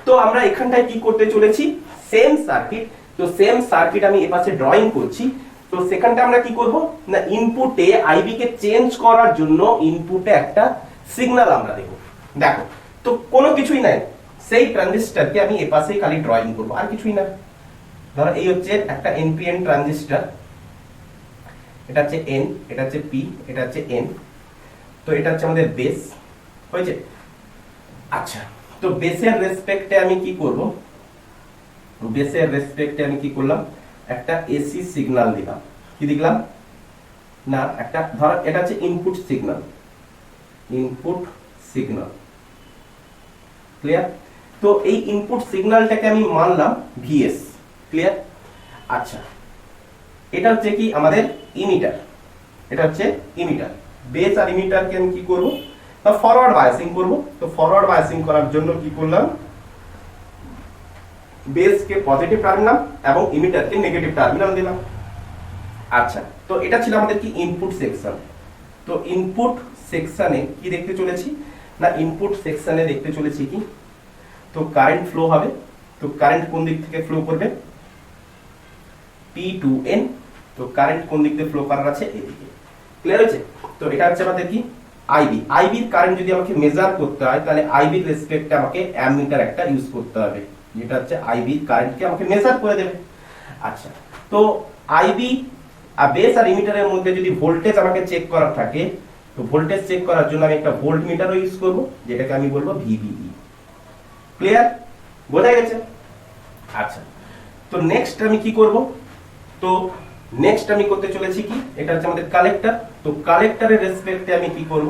তো আমরা এখানটায় কি করতে চলেছি, সেম সার্কিট। তো সেম সার্কিট আমি এপাশে ড্রয়িং করছি। তো সেখানটা আমরা কি করব না, ইনপুটে আইবি কে চেঞ্জ করার জন্য ইনপুটে একটা সিগন্যাল আমরা দেব। দেখো, তো কোনো কিছুই নাই, সেই ট্রানজিস্টরকে আমি এপাশেই খালি ড্রয়িং করব, আর কিছুই না। ধরো এই হচ্ছে একটা এনপিএন ট্রানজিস্টর, এটা হচ্ছে এন, এটা হচ্ছে পি, এটা হচ্ছে এন। তো এটা হচ্ছে আমাদের বেস, হয়েছে? আচ্ছা, তো বেসের রেসপেক্টে আমি কি করব, বেসের রেসপেক্টে আমি কি করলাম, একটা এসি সিগন্যাল দিলাম। কি দিলাম না, একটা ধরো এটা হচ্ছে input signal, input signal. Clear? তো এই ইনপুট সিগন্যালটাকে আমি মানলাম ভিএস। ক্লিয়ার? আচ্ছা, এটা হচ্ছে কি আমাদের ইমিটার, এটা হচ্ছে ইমিটার। বেস আর ইমিটারকে আমি কি করব না, ফরওয়ার্ড বায়াসিং করব। তো ফরওয়ার্ড বায়াসিং করার জন্য কি করলাম, বেসকে পজিটিভ টার্মিনাল এবং ইমিটারকে নেগেটিভ টার্মিনাল দিলাম। আচ্ছা, তো এটা ছিল আমাদের কি ইনপুট সেকশন। তো ইনপুট সেকশনে কি দেখতে চলেছি না, ইনপুট সেকশনে দেখতে চলেছি কি, তো কারেন্ট ফ্লো হবে। তো কারেন্ট কোন দিক থেকে ফ্লো করবে, পি টু এন। তো কারেন্ট কোন দিক থেকে ফ্লো করার আছে, এদিকে। ক্লিয়ার হয়েছে? তো এটা হচ্ছে আমাদের কি আইবি। আইবির কারেন্ট যদি আমাকে মেজার করতে হয় তাহলে আইবির রেসপেক্টে আমাকে অ্যামমিটার একটা ইউজ করতে হবে, যেটা হচ্ছে আইবির কারেন্টকে আমাকে মেজার করে দেবে। আচ্ছা, তো আইবি আর বেস আর ইমিটারের মধ্যে যদি ভোল্টেজ আমাকে চেক করার থাকে, তো ভোল্টেজ চেক করার জন্য আমি একটা ভোল্ট মিটারও ইউজ করব, যেটাকে আমি বলবো ভিভিই। ক্লিয়ার? বোঝা গেছে? আচ্ছা, তো নেক্সট আমি কি করব, তো নেক্সট আমি করতে চলেছি কি, এটা হচ্ছে আমাদের কালেক্টর। তো কালেক্টরের রেসপেক্টে আমি কি করব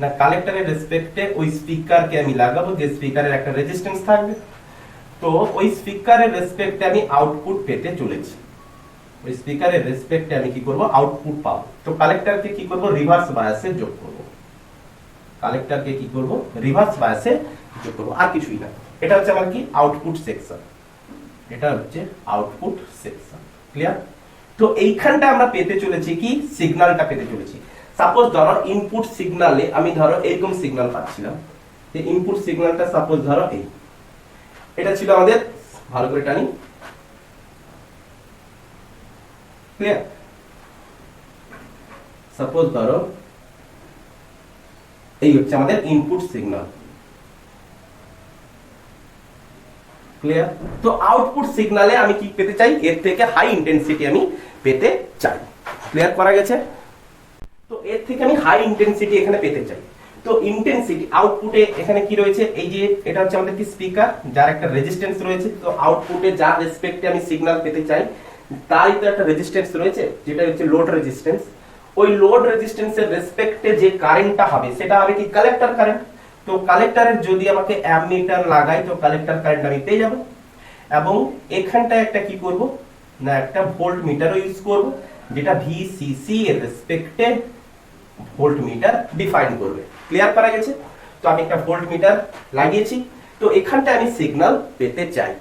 না, কালেক্টরের রেসপেক্টে ওই স্পিকারকে আমি লাগাবো, যে স্পিকারের একটা রেজিস্ট্যান্স থাকবে। তো ওই স্পিকারের রেসপেক্টে আমি আউটপুট পেতে চলেছি, ওই স্পিকারের রেসপেক্টে আমি কি করব, আউটপুট পাবো। তো কালেক্টরকে কি করব, রিভার্স বায়াসে যোগ করব। কালেক্টরকে কি করব, রিভার্স বায়াসে যোগ করব, আর কিছুই না। এটা হচ্ছে আমার কি আউটপুট সেকশন, এটা হচ্ছে আউটপুট সেকশন। ক্লিয়ার? তো এইখানটা আমরা পেতে চলেছি কি, সিগন্যালটা পেতে চলেছি। সাপোজ ধরো ইনপুট সিগন্যালে আমি ধরো এরকম সিগন্যাল পাচ্ছিলাম, যে ইনপুট সিগন্যালটা সাপোজ ধরো এই, এটা ছিল আমাদের, ভালো করে টানি। ক্লিয়ার? সাপোজ ধরো এই হচ্ছে আমাদের ইনপুট সিগন্যাল। ক্লিয়ার? তো আউটপুট সিগন্যালে আমি কি পেতে চাই, এর থেকে হাই ইন্টেন্সিটি আমি পেতে চাই। ক্লিয়ার করা গেছে? তো এর থেকে আমি হাই ইন্টেন্সিটি এখানে পেতে চাই। তো ইন্টেন্সিটি আউটপুটে এখানে কি রয়েছে, এই যে এটা হচ্ছে আমাদের কি স্পিকার, যার একটা রেজিস্ট্যান্স রয়েছে। তো আউটপুটে যার রেসপেক্টে আমি সিগন্যাল পেতে চাই তারই তো একটা রেজিস্ট্যান্স রয়েছে, যেটা হচ্ছে লোড রেজিস্ট্যান্স। ওই লোড রেজিস্ট্যান্সের রেসপেক্টে যে কারেন্টটা হবে সেটা হবে কি কালেক্টর কারেন্ট। তো কালেক্টরের যদি আমাকে অ্যামমিটার লাগাই তো কালেক্টর কারেন্ট আমি পেয়ে যাব। এবং এখানটায় একটা কি করব না, একটা ভোল্ট মিটারও ইউজ করব, যেটা ভিসিসি এর রেসপেক্টে ভোল্ট মিটার ডিফাইন করবে। ক্লিয়ার করা গেছে? তো আমি একটা ভোল্ট মিটার লাগিয়েছি, তো এখানটা আমি সিগন্যাল পেতে চাই,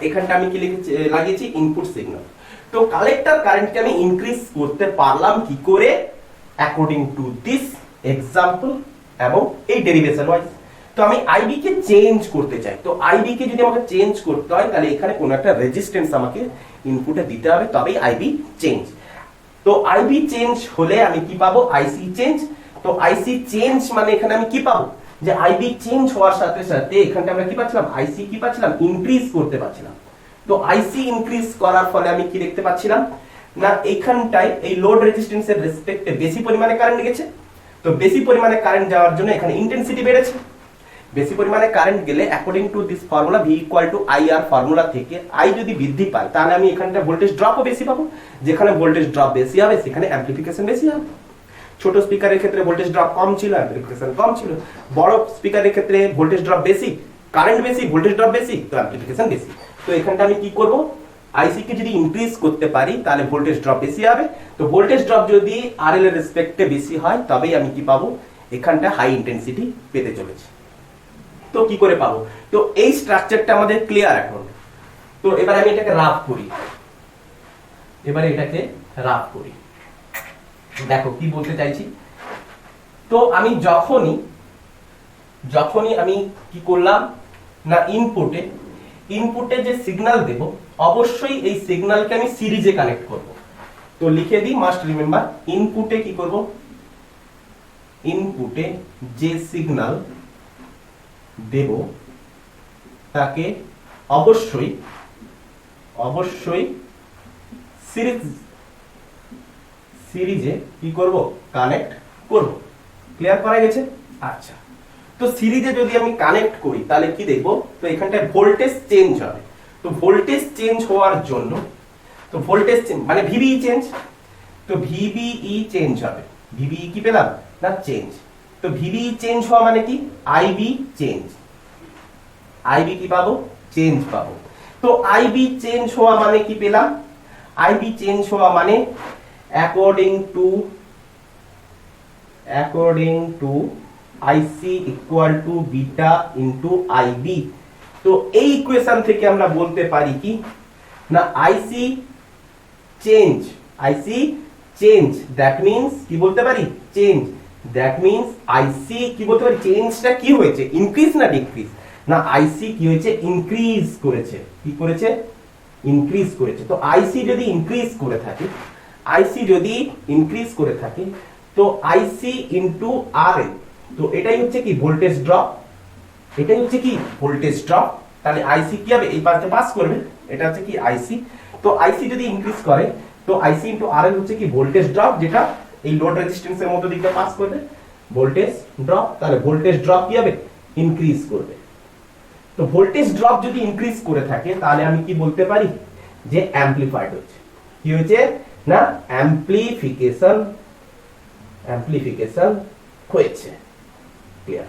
এখানটা আমি কি লিখেছি লাগিয়েছি ইনপুট সিগন্যাল। তো কালেক্টর কারেন্টকে আমি ইনক্রিজ করতে পারলাম কি করে? অ্যাকর্ডিং টু দিস এক্সাম্পল এবং এই ডেরিভেশন ওয়াইজ। তো আমি আইবি কে চেঞ্জ করতে চাই, তো আইবি কে যদি আমাকে চেঞ্জ করতে হয় তাহলে এখানে কোনো একটা রেজিস্ট্যান্স আমাকে ইনপুটে দিতে হবে, তবেই আইবি চেঞ্জ। তো আইবি চেঞ্জ হলে আমি কি পাবো? আইসি চেঞ্জ। তো আইসি চেঞ্জ মানে এখানে আমি কি পাবো? যে আইবি চেঞ্জ হওয়ার সাথে সাথে এখানটা আমরা কি পাচ্ছিলাম? আইসি কি পাচ্ছিলাম? ইনক্রিজ করতে পারছিলাম। তো আইসি ইনক্রিজ করার ফলে আমি কি দেখতে পাচ্ছিলাম? না এইখানটায় এই লোড রেজিস্ট্যান্সের রেসপেক্টে বেশি পরিমাণে কারেন্ট গেছে। তো বেশি পরিমাণে কারেন্ট যাওয়ার জন্য এখানে ইন্টেন্সিটি বেড়েছে। বেশি পরিমাণে কারেন্ট গেলে according to this formula V equal to I R formula থেকে আই যদি বৃদ্ধি পায় তাহলে আমি এখানটা ভোল্টেজ ড্রপও বেশি পাবো। যেখানে ভোল্টেজ ড্রপ বেশি হবে সেখানে অ্যামপ্লিফিকেশন বেশি হবে। ছোট স্পিকারের ক্ষেত্রে ভোল্টেজ ড্রপ কম ছিল, অ্যামপ্লিফিকেশন কম ছিল। বড় স্পিকারের ক্ষেত্রে ভোল্টেজ ড্রপ বেশি, কারেন্ট বেশি, ভোল্টেজ ড্রপ বেশি, তো অ্যামপ্লিফিকেশন বেশি। তো এখানটা আমি কি করব? আইসি কে যদি ইনক্রিজ করতে পারি তাহলে ভোল্টেজ ড্রপ বেশি হবে। তো ভোল্টেজ ড্রপ যদি আরএল এর রেসপেক্টে বেশি হয় তবেই আমি কি পাবো? এখানটা হাই ইন্টেন্সিটি পেতে চলেছে। তো কি করে পাবো? তো এই স্ট্রাকচারটা আমাদের ক্লিয়ার এখন। তো এবার আমি এটাকে রাফ করি, এবারে এটাকে রাফ করি। দেখো কি বলতে চাইছি। তো আমি যখনই আমি কি করলাম না ইনপুটে যে সিগন্যাল দেব অবশ্যই এই সিগন্যালকে আমি সিরিজে কানেক্ট করব। তো লিখে দিই, মাস্ট রিমেম্বার, ইনপুটে কি করব? ইনপুটে যে সিগন্যাল দেব তাকে অবশ্যই সিরিজে কি করব? কানেক্ট করব। ক্লিয়ার করা গেছে? আচ্ছা, তো সিরিজে যদি আমি কানেক্ট করি তাহলে কি দেখব? তো এখানটায় ভোল্টেজ চেঞ্জ হবে। তো ভোল্টেজ চেঞ্জ হওয়ার জন্য, তো ভোল্টেজ চেঞ্জ মানে ভিবিই চেঞ্জ, তো ভিবিই চেঞ্জ হবে। ভিবিই কি পেলাম? না চেঞ্জ। তো ভিবিই চেঞ্জ হওয়া মানে কি? IB change. আইবি কি পাবো? চেঞ্জ পাবো। তো আইবি চেঞ্জ হওয়া মানে কি পেলাম? আইবি চেঞ্জ হওয়া মানে according to IC equal to beta into IB. তো এই ইকুয়েশন থেকে আমরা বলতে পারি কি না আইসি চেঞ্জ দ্যাট মিন্স কি বলতে পারি? চেঞ্জ দ্যাট মিন্স আইসি কি বলতে পারি? চেঞ্জটা কি হয়েছে? ইনক্রিজ না ডিক্রিজ? না আইসি কি হয়েছে? ইনক্রিজ করেছে। কি করেছে? ইনক্রিজ করেছে। তো আইসি যদি ইনক্রিজ করে থাকে তো আইসি ইনটু আরএল, তো এটাই হচ্ছে কি? Voltage drop. এটাই হচ্ছে কি? Voltage drop. তাহলে আইসি কি হবে? এই পাশে পাস করবে, এটা হচ্ছে কি? আইসি। তো আইসি যদি ইনক্রিজ করে তো আইসি ইনটু আরএল হচ্ছে কি? ভোল্টেজ ড্রপ, যেটা এই লোড রেজিস্ট্যান্সের মধ্য দিয়ে পাস করবে ভোল্টেজ ড্রপ। তাহলে ভোল্টেজ ড্রপ কি হবে? ইনক্রিজ করবে। তো ভোল্টেজ ড্রপ যদি ইনক্রিজ করে থাকে তাহলে আমি কি বলতে পারি? যে অ্যামপ্লিফাইড হচ্ছে। কি হয়েছে? না অ্যামপ্লিফিকেশন হয়েছে। ক্লিয়ার?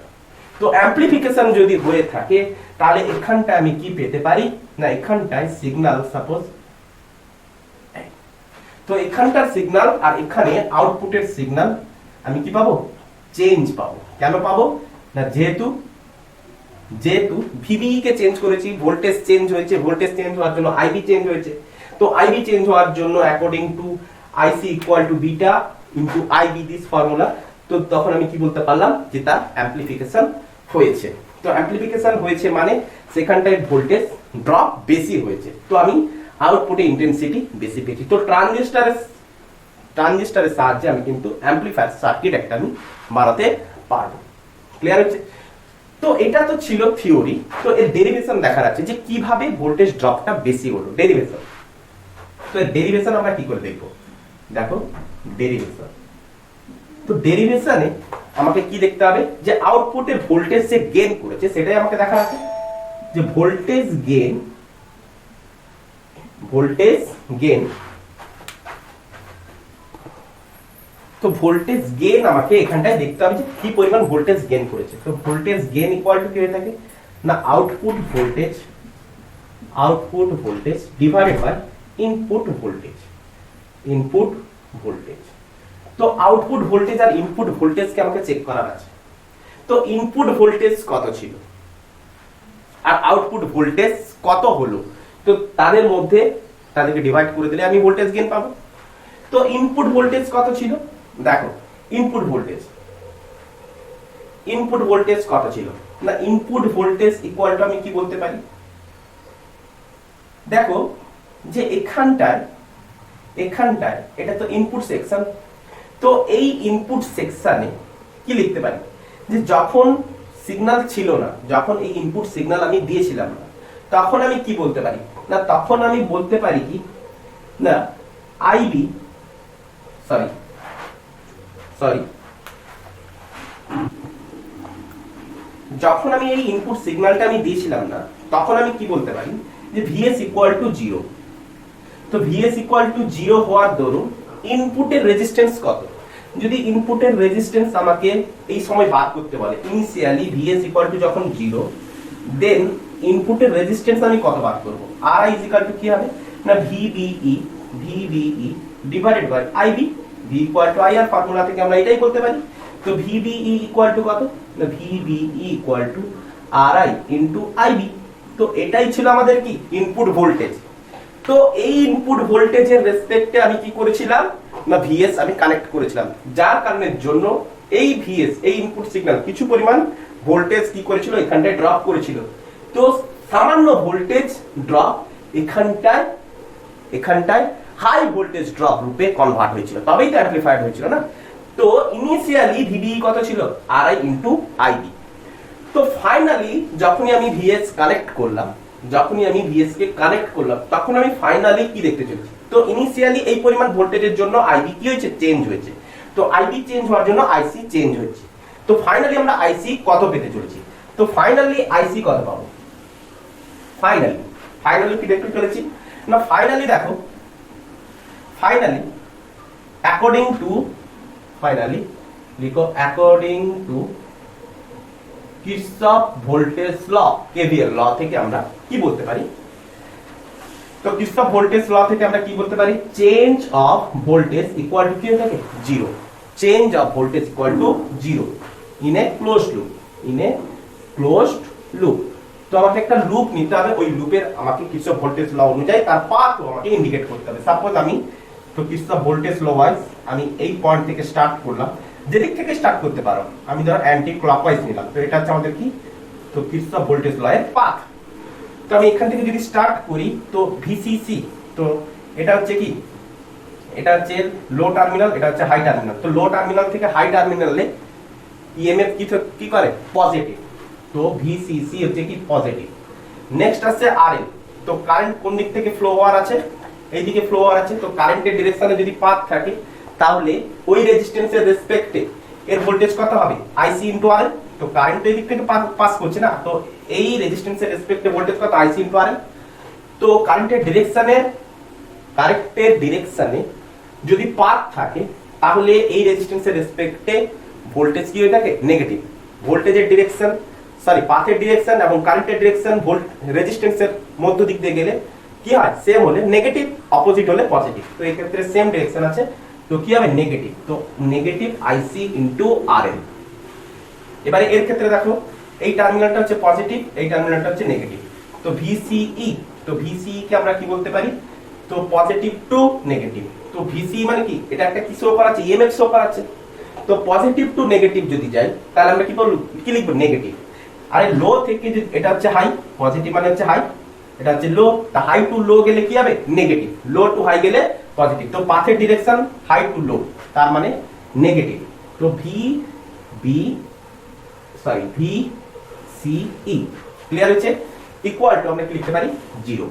তো অ্যামপ্লিফিকেশন যদি হয়ে থাকে তাহলে এখানটা আমি কি পেতে পারি? না এখানটায় সিগন্যাল সাপোজ, তো এখানটার সিগন্যাল আর এখানে আউটপুটের সিগন্যাল আমি কি পাবো? চেঞ্জ পাবো। কেন পাবো? না যেহেতু ভিবিই কে চেঞ্জ করেছি, ভোল্টেজ চেঞ্জ হয়েছে, ভোল্টেজ চেঞ্জ হওয়ার জন্য আইবি চেঞ্জ হয়েছে। তো আইবি চেঞ্জ হওয়ার জন্য according to IC equal to beta into IB this formula, তো তখন আমি কি বলতে পারলাম? যে তার অ্যামপ্লিফিকেশন হয়েছে। তো অ্যামপ্লিফিকেশন হয়েছে মানে সেখানটায় ভোল্টেজ ড্রপ বেশি হয়েছে, তো আমি আউটপুটে ইন্টেন্সিটি বেশি পেয়েছি। তো ট্রানজিস্টরের সাহায্যে আমি কিন্তু অ্যামপ্লিফায়ার সার্কিট একটা আমি বানাতে পারবো। ক্লিয়ার হচ্ছে? তো এটা তো ছিল থিওরি। তো এর ডেরিভেশন দেখা যাচ্ছে যে কিভাবে ভোল্টেজ ড্রপটা বেশি হলো। ডেরিভেশন, তো এর ডেরিভেশন আমরা কি করে দেখবো? দেখো ডেরিভেশন, তো ডেরিভেশনে আমাকে কি দেখতে হবে? যে আউটপুটে ভোল্টেজ যে গেইন করেছে সেটাই আমাকে দেখা আছে। যে ভোল্টেজ গেইন, তো ভোল্টেজ গেইন আমাকে এখানটায় দেখতে হবে যে কি পরিমাণ ভোল্টেজ গেইন করেছে। তো ভোল্টেজ গেইন ইকুয়াল টু কি হয়ে থাকে? না output voltage divided by input voltage. তো আউটপুট ভোল্টেজ আর ইনপুট ভোল্টেজকে আমাকে চেক করার আছে। তো ইনপুট ভোল্টেজ কত ছিল আর আউটপুট ভোল্টেজ কত হলো, তো তাদের মধ্যে তাদেরকে ডিভাইড করে দিলে আমি ভোল্টেজ গেইন পাবো। তো ইনপুট ভোল্টেজ কত ছিল, দেখো ইনপুট ভোল্টেজ কত ছিল না, ইনপুট ভোল্টেজ ইকুয়াল টু আমি কি বলতে পারি, দেখো যে এখানটায় এটা তো ইনপুট সেকশন, তো এই ইনপুট সেকশনে কি লিখতে পারি যে যখন সিগন্যাল ছিল না, যখন এই ইনপুট সিগন্যাল আমি দিয়েছিলাম না, তখন আমি কি বলতে পারি না, তখন আমি বলতে পারি কি না আইবি সরি যখন আমি এই ইনপুট সিগন্যালটা আমি দিয়েছিলাম না, তখন আমি কি বলতে পারি যে ভিএস ইকুয়াল টু 0। তো ভিএস ইকুয়াল টু 0 হওয়ার দরুন ইনপুটের রেজিস্ট্যান্স কত, যদি ইনপুটের রেজিস্ট্যান্স আমাকে এই সময় বার করতে বলে, ইনিশিয়ালি ভিএস ইকুয়াল টু যখন 0, দেন ইনপুটের রেজিস্ট্যান্স আমি কত বার করব, আর আই ইকুয়াল টু কি হবে না VBE divided by IB, V equal to I, R formula থেকে আমরা এটাই করতে পারি। তো ভিবিই ইকুয়াল টু কত না VBE equal to R I into IB. তো এটাই ছিল আমাদের কি ইনপুট ভোল্টেজ। তো এই ইনপুট ভোল্টেজের রেসপেক্টে আমি কি করেছিলাম না ভিএস আমি কানেক্ট করেছিলাম, যার কারণের জন্য এই ভিএস এই ইনপুট সিগন্যাল কিছু পরিমাণ ভোল্টেজ কি করেছিল এখানটায় ড্রপ করেছিল। তো সামান্য ভোল্টেজ ড্রপ এখানটায় হাই ভোল্টেজ ড্রপ রূপে কনভার্ট হয়েছিল, তবেই তো অ্যামপ্লিফাইড হয়েছিল না। তো ইনিশিয়ালি ভিবিই কত ছিল আর আই ইনটু আইবি। তো ফাইনালি যখনই আমি ভিএস কানেক্ট করলাম, তখন আমি ফাইনালি কি দেখতে চলেছি, তো ইনিশিয়ালি এই পরিমাণ ভোল্টেজের জন্য আইবি কি হয়েছে চেঞ্জ হয়েছে, তো আইবি চেঞ্জ হওয়ার জন্য আইসি চেঞ্জ হয়েছে। তো ফাইনালি আমরা আইসি কত পেতে চলেছি, তো ফাইনালি আইসি কত পাবো, ফাইনালি কি দেখতে চলেছি না, ফাইনালি দেখো according to Kirchhoff voltage law, KVL law থেকে আমরা কি বলতে পারি, তো কিরচফ ভোল্টেজ ল থেকে আমরা কি বলতে পারি, change of voltage equal to কি হয়ে থাকে 0, change of voltage equal two 0 in a closed loop. তো আমাকে একটা লুপ নিতে হবে, ওই লুপের আমাকে কিরচফ ভোল্টেজ ল অনুযায়ী তার পাথ আমাকে ইন্ডিকেট করতে হবে। সাপোজ আমি তো কিরচফ ভোল্টেজ ল ওয়াইজ আমি এই পয়েন্ট থেকে স্টার্ট করলাম, যেদিক থেকে স্টার্ট করতে পারো, আমি ধরো অ্যান্টি ক্লকওয়াইজ নিলাম, তো এটা হচ্ছে আমাদের কি তো কিরচফ ভোল্টেজ ল এর পাথ। তো আমি এখান থেকে যদি স্টার্ট করি তো ভিসিসি, তো এটা হচ্ছে কি, এটা হচ্ছে লো টার্মিনাল, এটা হচ্ছে হাই টার্মিনাল। তো লো টার্মিনাল থেকে হাই টার্মিনালে ইএমএফ কি করে পজিটিভ, তো ভিসিসি হচ্ছে কি পজিটিভ। নেক্সট আসছে আরএল, তো কারেন্ট কোন দিক থেকে ফ্লো হওয়ার আছে, এইদিকে ফ্লো হওয়ার আছে। তো কারেন্টের ডিরেকশনে যদি পাথ থাকে, তাহলে ওই রেজিস্ট্যান্সের রেসপেক্টে এর ভোল্টেজ কত হবে আইসি ইনটু আরএল। তো কারেন্ট এই দিক থেকে পাস করছে না, তো এই রেজিস্ট্যান্সের রেসপেক্টে ভোল্টেজ কত আইসি ইনটু আরএল। তো কারেন্টের ডিরেকশনে যদি পাথ থাকে, তাহলে এই রেজিস্ট্যান্সের রেসপেক্টে ভোল্টেজ কি হয়ে থাকে নেগেটিভ। ভোল্টেজের ডিরেকশন পাথের ডিরেকশন এবং কারেন্টের ডিরেকশন রেজিস্ট্যান্সের মধ্য দিক দিয়ে গেলে কি হয় সেম হলে নেগেটিভ, অপোজিট হলে পজিটিভ। তো এই ক্ষেত্রে সেম ডিরেকশন আছে, তো কি হবে নেগেটিভ, তো নেগেটিভ আইসি ইনটু আরএল। এবারে এর ক্ষেত্রে দেখো এই টার্মিনালটা হচ্ছে পজিটিভ, এই টার্মিনালটা হচ্ছে নেগেটিভ। তো ভিসিই, তো ভিসিই কে আমরা কি বলতে পারি, তো পজিটিভ টু নেগেটিভ। তো ভিসিই মানে কি, এটা একটা কি শো করাচ্ছে ইএমএফ শো করাচ্ছে। তো পজিটিভ টু নেগেটিভ যদি যাই, তাহলে আমরা কি লিখবো নেগেটিভ। আর লো থেকে এটা হচ্ছে হাই, পজিটিভ মানে হচ্ছে হাই, এটা হচ্ছে লো, তা হাই টু লো গেলে কি হবে নেগেটিভ, লো টু হাই গেলে পজিটিভ। তো পাথের ডিরেকশন হাই টু লো, তার মানে নেগেটিভ। তো ভিসিই ক্লিয়ার হচ্ছে, ইকুয়াল টু আমরা কি লিখতে পারি 0,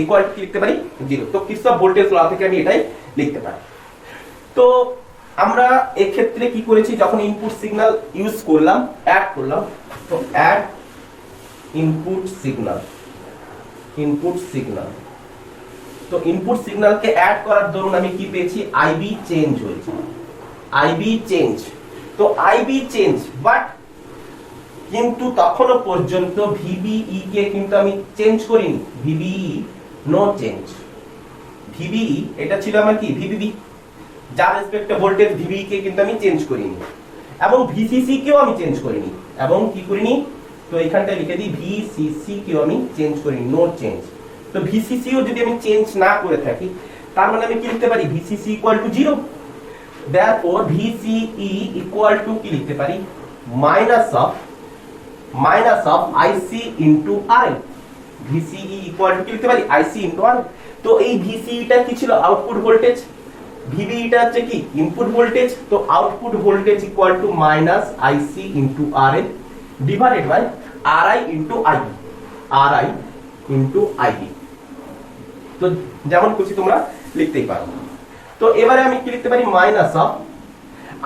ইকুয়াল টু কি লিখতে পারি 0। তো কিরচফ ভোল্টেজ ল থেকে আমি এটাই লিখতে পারি। তো আমরা এই ক্ষেত্রে কি করেছি, যখন ইনপুট সিগন্যাল ইউজ করলাম, অ্যাড করলাম, তো অ্যাড ইনপুট সিগন্যাল, তো ইনপুট সিগন্যালকে অ্যাড করার দরুন আমি কি পেয়েছি আইবি চেঞ্জ হয়েছে, তো আইবি চেঞ্জ, বাট কিন্তু তখনও পর্যন্ত ভিবিই কে কিন্তু আমি চেঞ্জ করিনি, ভিবিই নো চেঞ্জ। ভিবিই এটা ছিল আমার কি ভিবিবি, যার রেসপেক্টে ভোল্টেজ ভিভি কে কিন্তু আমি চেঞ্জ করিনি, এবং ভিসিসি কেও আমি চেঞ্জ করিনি, এবং কি করিনি, তো এখানটায় লিখে দিই ভিসিসি কেও আমি চেঞ্জ করিনি, নো চেঞ্জ। তো ভিসিসি ও যদি আমি চেঞ্জ না করে থাকি, তার মানে আমি কি লিখতে পারি, VCC equal to 0। therefore VCE equal to কি লিখতে পারি, minus of IC into RL. VCE equal to কি লিখতে পারি, আইসি ইনটু আরএল। তো এই ভিসিইটা কি ছিল, আউটপুট ভোল্টেজ, ভিবিটা হচ্ছে কি ইনপুট ভোল্টেজ। তো output voltage equal to minus IC into RL divided by RI into IB, RI into IB. তো যেমন খুশি তোমরা লিখতেই পারো। তো এবারে আমি কি লিখতে পারি, minus of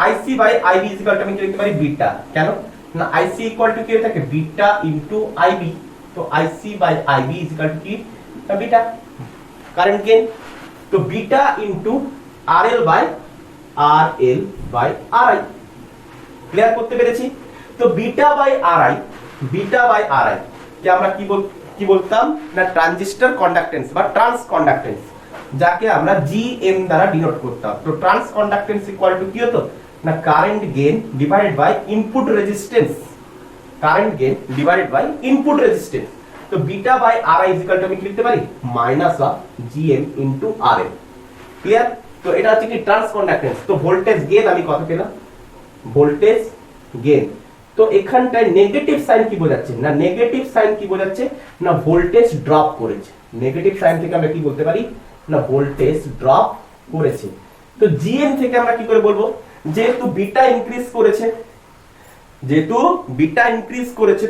IC by IB equal to আমি কি লিখতে পারি, বিটা। কেন না, আইসি ইকুয়াল টু কি হয়ে থাকে, বিটা ইনটু আইবি। তো IC by IB equal to কি, বিটা কারেন্ট গেইন। তো beta into RL by RI. Clear করতে পেরেছি? তো বিটা বাই আরআই কে আমরা কি বলতাম না, ট্রানজিস্টর কন্ডাক্টেন্স বা ট্রান্স কন্ডাক্টেন্স, যাকে আমরা জিএম দ্বারা ডিনোট করতাম। তো ট্রান্স কন্ডাক্টেন্স ইকুয়াল টু কি হতো না, current gain divided by input resistance, current gain divided by input resistance. তো beta by RI equal to আমি কি লিখতে পারি, minus of GM into RM. Clear? তো এটা হচ্ছে কি ট্রান্স কন্ডাক্টেন্স। তো ভোল্টেজ গেইন আমি কত পেলাম, ভোল্টেজ গেইন। তো এখানটায় নেগেটিভ সাইন কি বোঝাচ্ছে না, নেগেটিভ সাইন কি বোঝাচ্ছে না, ভোল্টেজ ড্রপ করেছে। নেগেটিভ সাইন থেকে আমরা কি বলতে পারি না, ভোল্টেজ ড্রপ করেছে। তো জিএম থেকে আমরা কি করে বলবো, যেহেতু বিটা ইনক্রিজ করেছে,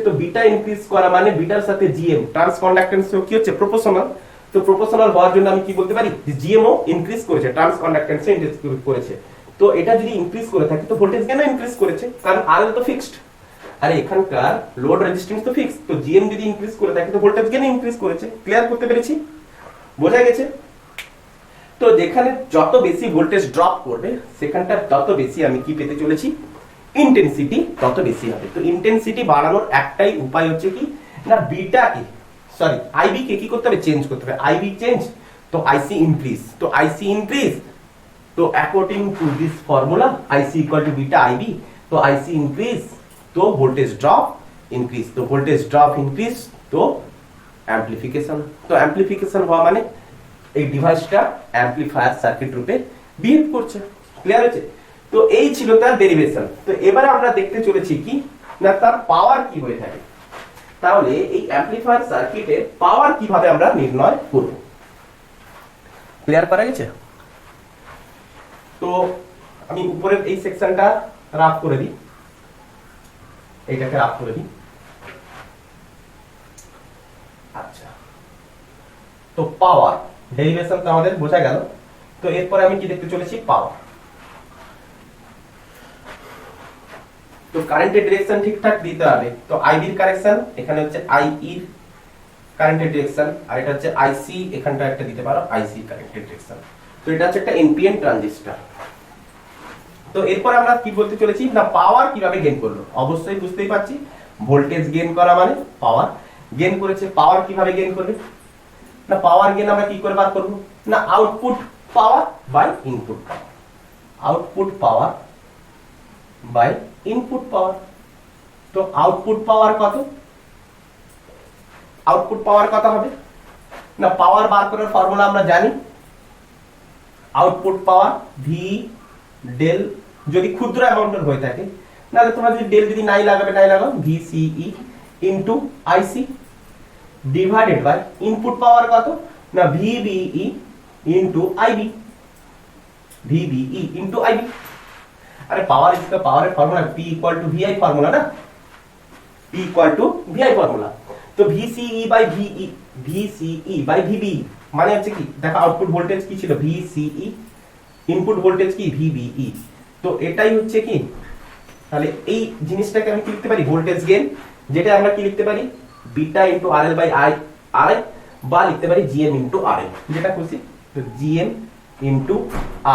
তো বিটা ইনক্রিজ করা মানে বিটার সাথে জিএম ট্রান্স কন্ডাক্টেন্স কি হচ্ছে, প্রপোর্শনাল। তো প্রপোর্শনাল হওয়ার জন্য আমি কি বলতে পারি, যে জিএম ও ইনক্রিজ করেছে, ট্রান্স কন্ডাক্টেন্স ইনক্রিজ করেছে। তো এটা যদি ইনক্রিজ করে থাকে, তো ভোল্টেজ গেইনও ইনক্রিজ করেছে, কারণ আরএল তো ফিক্সড, আরে এখানকার লোড রেজিস্ট্যান্স তো ফিক্সড। তো জিএম যদি ইনক্রিজ করে থাকে, তো ভোল্টেজ গেইন ইনক্রিজ করেছে। ক্লিয়ার করতে পেরেছি? বোঝা গেছে? তো যেখানে যত বেশি ভোল্টেজ ড্রপ করবে, সেখানটা তত বেশি আমি কি পেতে চলেছি, ইন্টেন্সিটি তত বেশি হবে। তো ইন্টেন্সিটি বাড়ানোর একটাই উপায় হচ্ছে কি না, বিটা কে আইবি কে কি করতে হবে, চেঞ্জ করতে হবে। আইবি চেঞ্জ, তো আইসি ইনক্রিজ। তো আইসি ইনক্রিজ, তো according to this formula IC equal to beta IB. তো আইসি ইনক্রিজ, তো ভোল্টেজ ড্রপ ইনক্রিজ। তো ভোল্টেজ ড্রপ ইনক্রিজ, তো অ্যাম্পলিফিকেশন। তো অ্যাম্পলিফিকেশন হওয়া মানে এই ডিভাইসটা অ্যাম্পলিফায়ার সার্কিট রূপে বিহেভ করছে। ক্লিয়ার হয়েছে? তো এই ছিল তার ডেরিভেশন। তো এবারে আমরা দেখতে চলেছি কি না, তার পাওয়ার কি হয়ে থাকে। তাহলে এই অ্যাম্পলিফায়ার সার্কিটের পাওয়ার কিভাবে আমরা নির্ণয় করব। ক্লিয়ার করা গেছে? তো আমি উপরের এই সেকশনটা রাফ করে দিই, এইটাকে রাফ করে দিই। আচ্ছা, তো পাওয়ার ডেরিভেশন তো আমাদের বোঝা গেল। তো এরপরে আমি কি দেখতে চলেছি, পাওয়ার। তো কারেন্টের ডিরেকশন ঠিকঠাক দিতে হবে। তো আইবি এর কারেকশন এখানে হচ্ছে আই এর কারেন্টের ডিরেকশন, আর এটা হচ্ছে আইসি, এখানটা একটা দিতে পারো আইসি কারেন্টের ডিরেকশন। তো এটা হচ্ছে একটা এনপিএন ট্রানজিস্টর। তো এরপর আমরা কি বলতে চলেছি না, পাওয়ার কিভাবে গেইন করলো। অবশ্যই বুঝতেই পারছি, ভোল্টেজ গেইন করা মানে পাওয়ার গেইন করেছে। পাওয়ার কিভাবে গেইন করবে না, পাওয়ার গেইন আমরা কি করে বার করব না, output power by input power. Output power by input power. তো আউটপুট পাওয়ার কত, আউটপুট পাওয়ার কত হবে না, পাওয়ার বার করার ফর্মুলা আমরা জানি, আউটপুট পাওয়ার ভি ডেল, যদি ক্ষুদ্র অ্যামাউন্টের হয়ে থাকে, নাহলে তোমরা যদি ডেল যদি নাই লাগাও VCE into IC divided by input power কত না, VBE into IB, VBE into IB. আরে পাওয়ার ইজ দ্য পাওয়ারের formula P equal to VI formula না, P equal to VI formula. তো VCE বাই VBE মানে হচ্ছে কি, দেখো আউটপুট ভোল্টেজ কি ছিল VCE, ইনপুট ভোল্টেজ কি VBE। তো এটাই হচ্ছে কি, তাহলে এই জিনিসটাকে আমি কি লিখতে পারি, ভোল্টেজ গেইন, যেটা আমরা কি লিখতে পারি beta into RL by RI, বা লিখতে পারি GM ইনটু RL, যেটা খুশি। তো GM ইনটু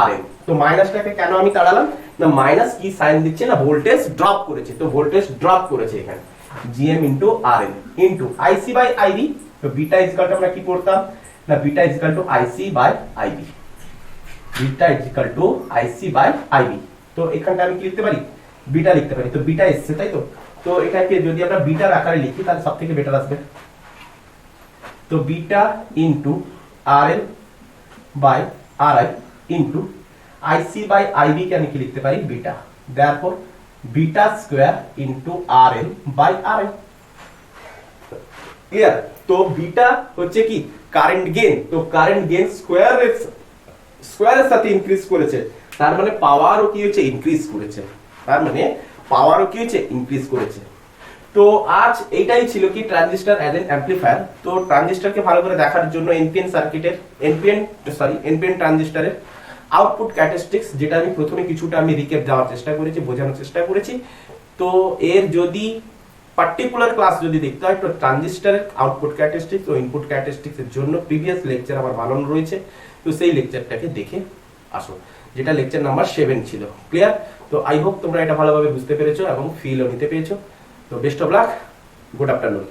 RL। তো মাইনাসটাকে কেন আমি তাড়ালাম না, মাইনাস কি সাইন দিচ্ছে না, ভোল্টেজ ড্রপ করেছে। তো ভোল্টেজ ড্রপ করেছে এখানে, GM into RL into IC by IB। তো বিটা ইজ ইকুয়াল টু আমরা কি করতাম না, beta is equal to IC by IB। Beta is equal to IC by IB. তো এখানটা আমি কি লিখতে পারি, বিটা লিখতে পারি। তো বিটা এসছে তাই তো, তো এটাকে যদি আমরা বিটার আকারে লিখি তাহলে সব থেকে বেটার আসবে। তো beta into R L by R I into IC by IB কে আমি কি লিখতে পারি, beta. Therefore beta square into R L by R I. Clear? তো বিটা হচ্ছে কি কারেন্ট গেইন, তো কারেন্ট গেইন স্কোয়ারের সাথে ইনক্রিজ করেছে, তার মানে পাওয়ারও কি হচ্ছে, ইনক্রিজ করেছে। তার মানে পাওয়ারও কি হচ্ছে, ইনক্রিজ করেছে। তো আজ এইটাই ছিল কি ট্রানজিস্টর অ্যাজ এন অ্যাম্পলিফায়ার। তো ট্রানজিস্টরকে ভালো করে দেখার জন্য এনপিএন ট্রানজিস্টরের আউটপুট ক্যারেক্টারিস্টিক্স, যেটা আমি প্রথমে কিছুটা আমি রিক্যাপ দেওয়ার চেষ্টা করেছি, বোঝানোর চেষ্টা করেছি। তো এর যদি পার্টিকুলার ক্লাস যদি দেখতে হয় তো ট্রানজিস্টরের আউটপুট ক্যারেক্টারিস্টিক্স ও ইনপুট ক্যারেক্টারিস্টিক্স এর জন্য প্রিভিয়াস লেকচার আমার বানানো রয়েছে, তো সেই লেকচারটাকে দেখে আসো, যেটা লেকচার নাম্বার 7 ছিল। ক্লিয়ার? তো আই হোপ তোমরা এটা ভালোভাবে বুঝতে পেরেছো এবং ফিলও নিতে পেরেছো। তো best of luck, good afternoon.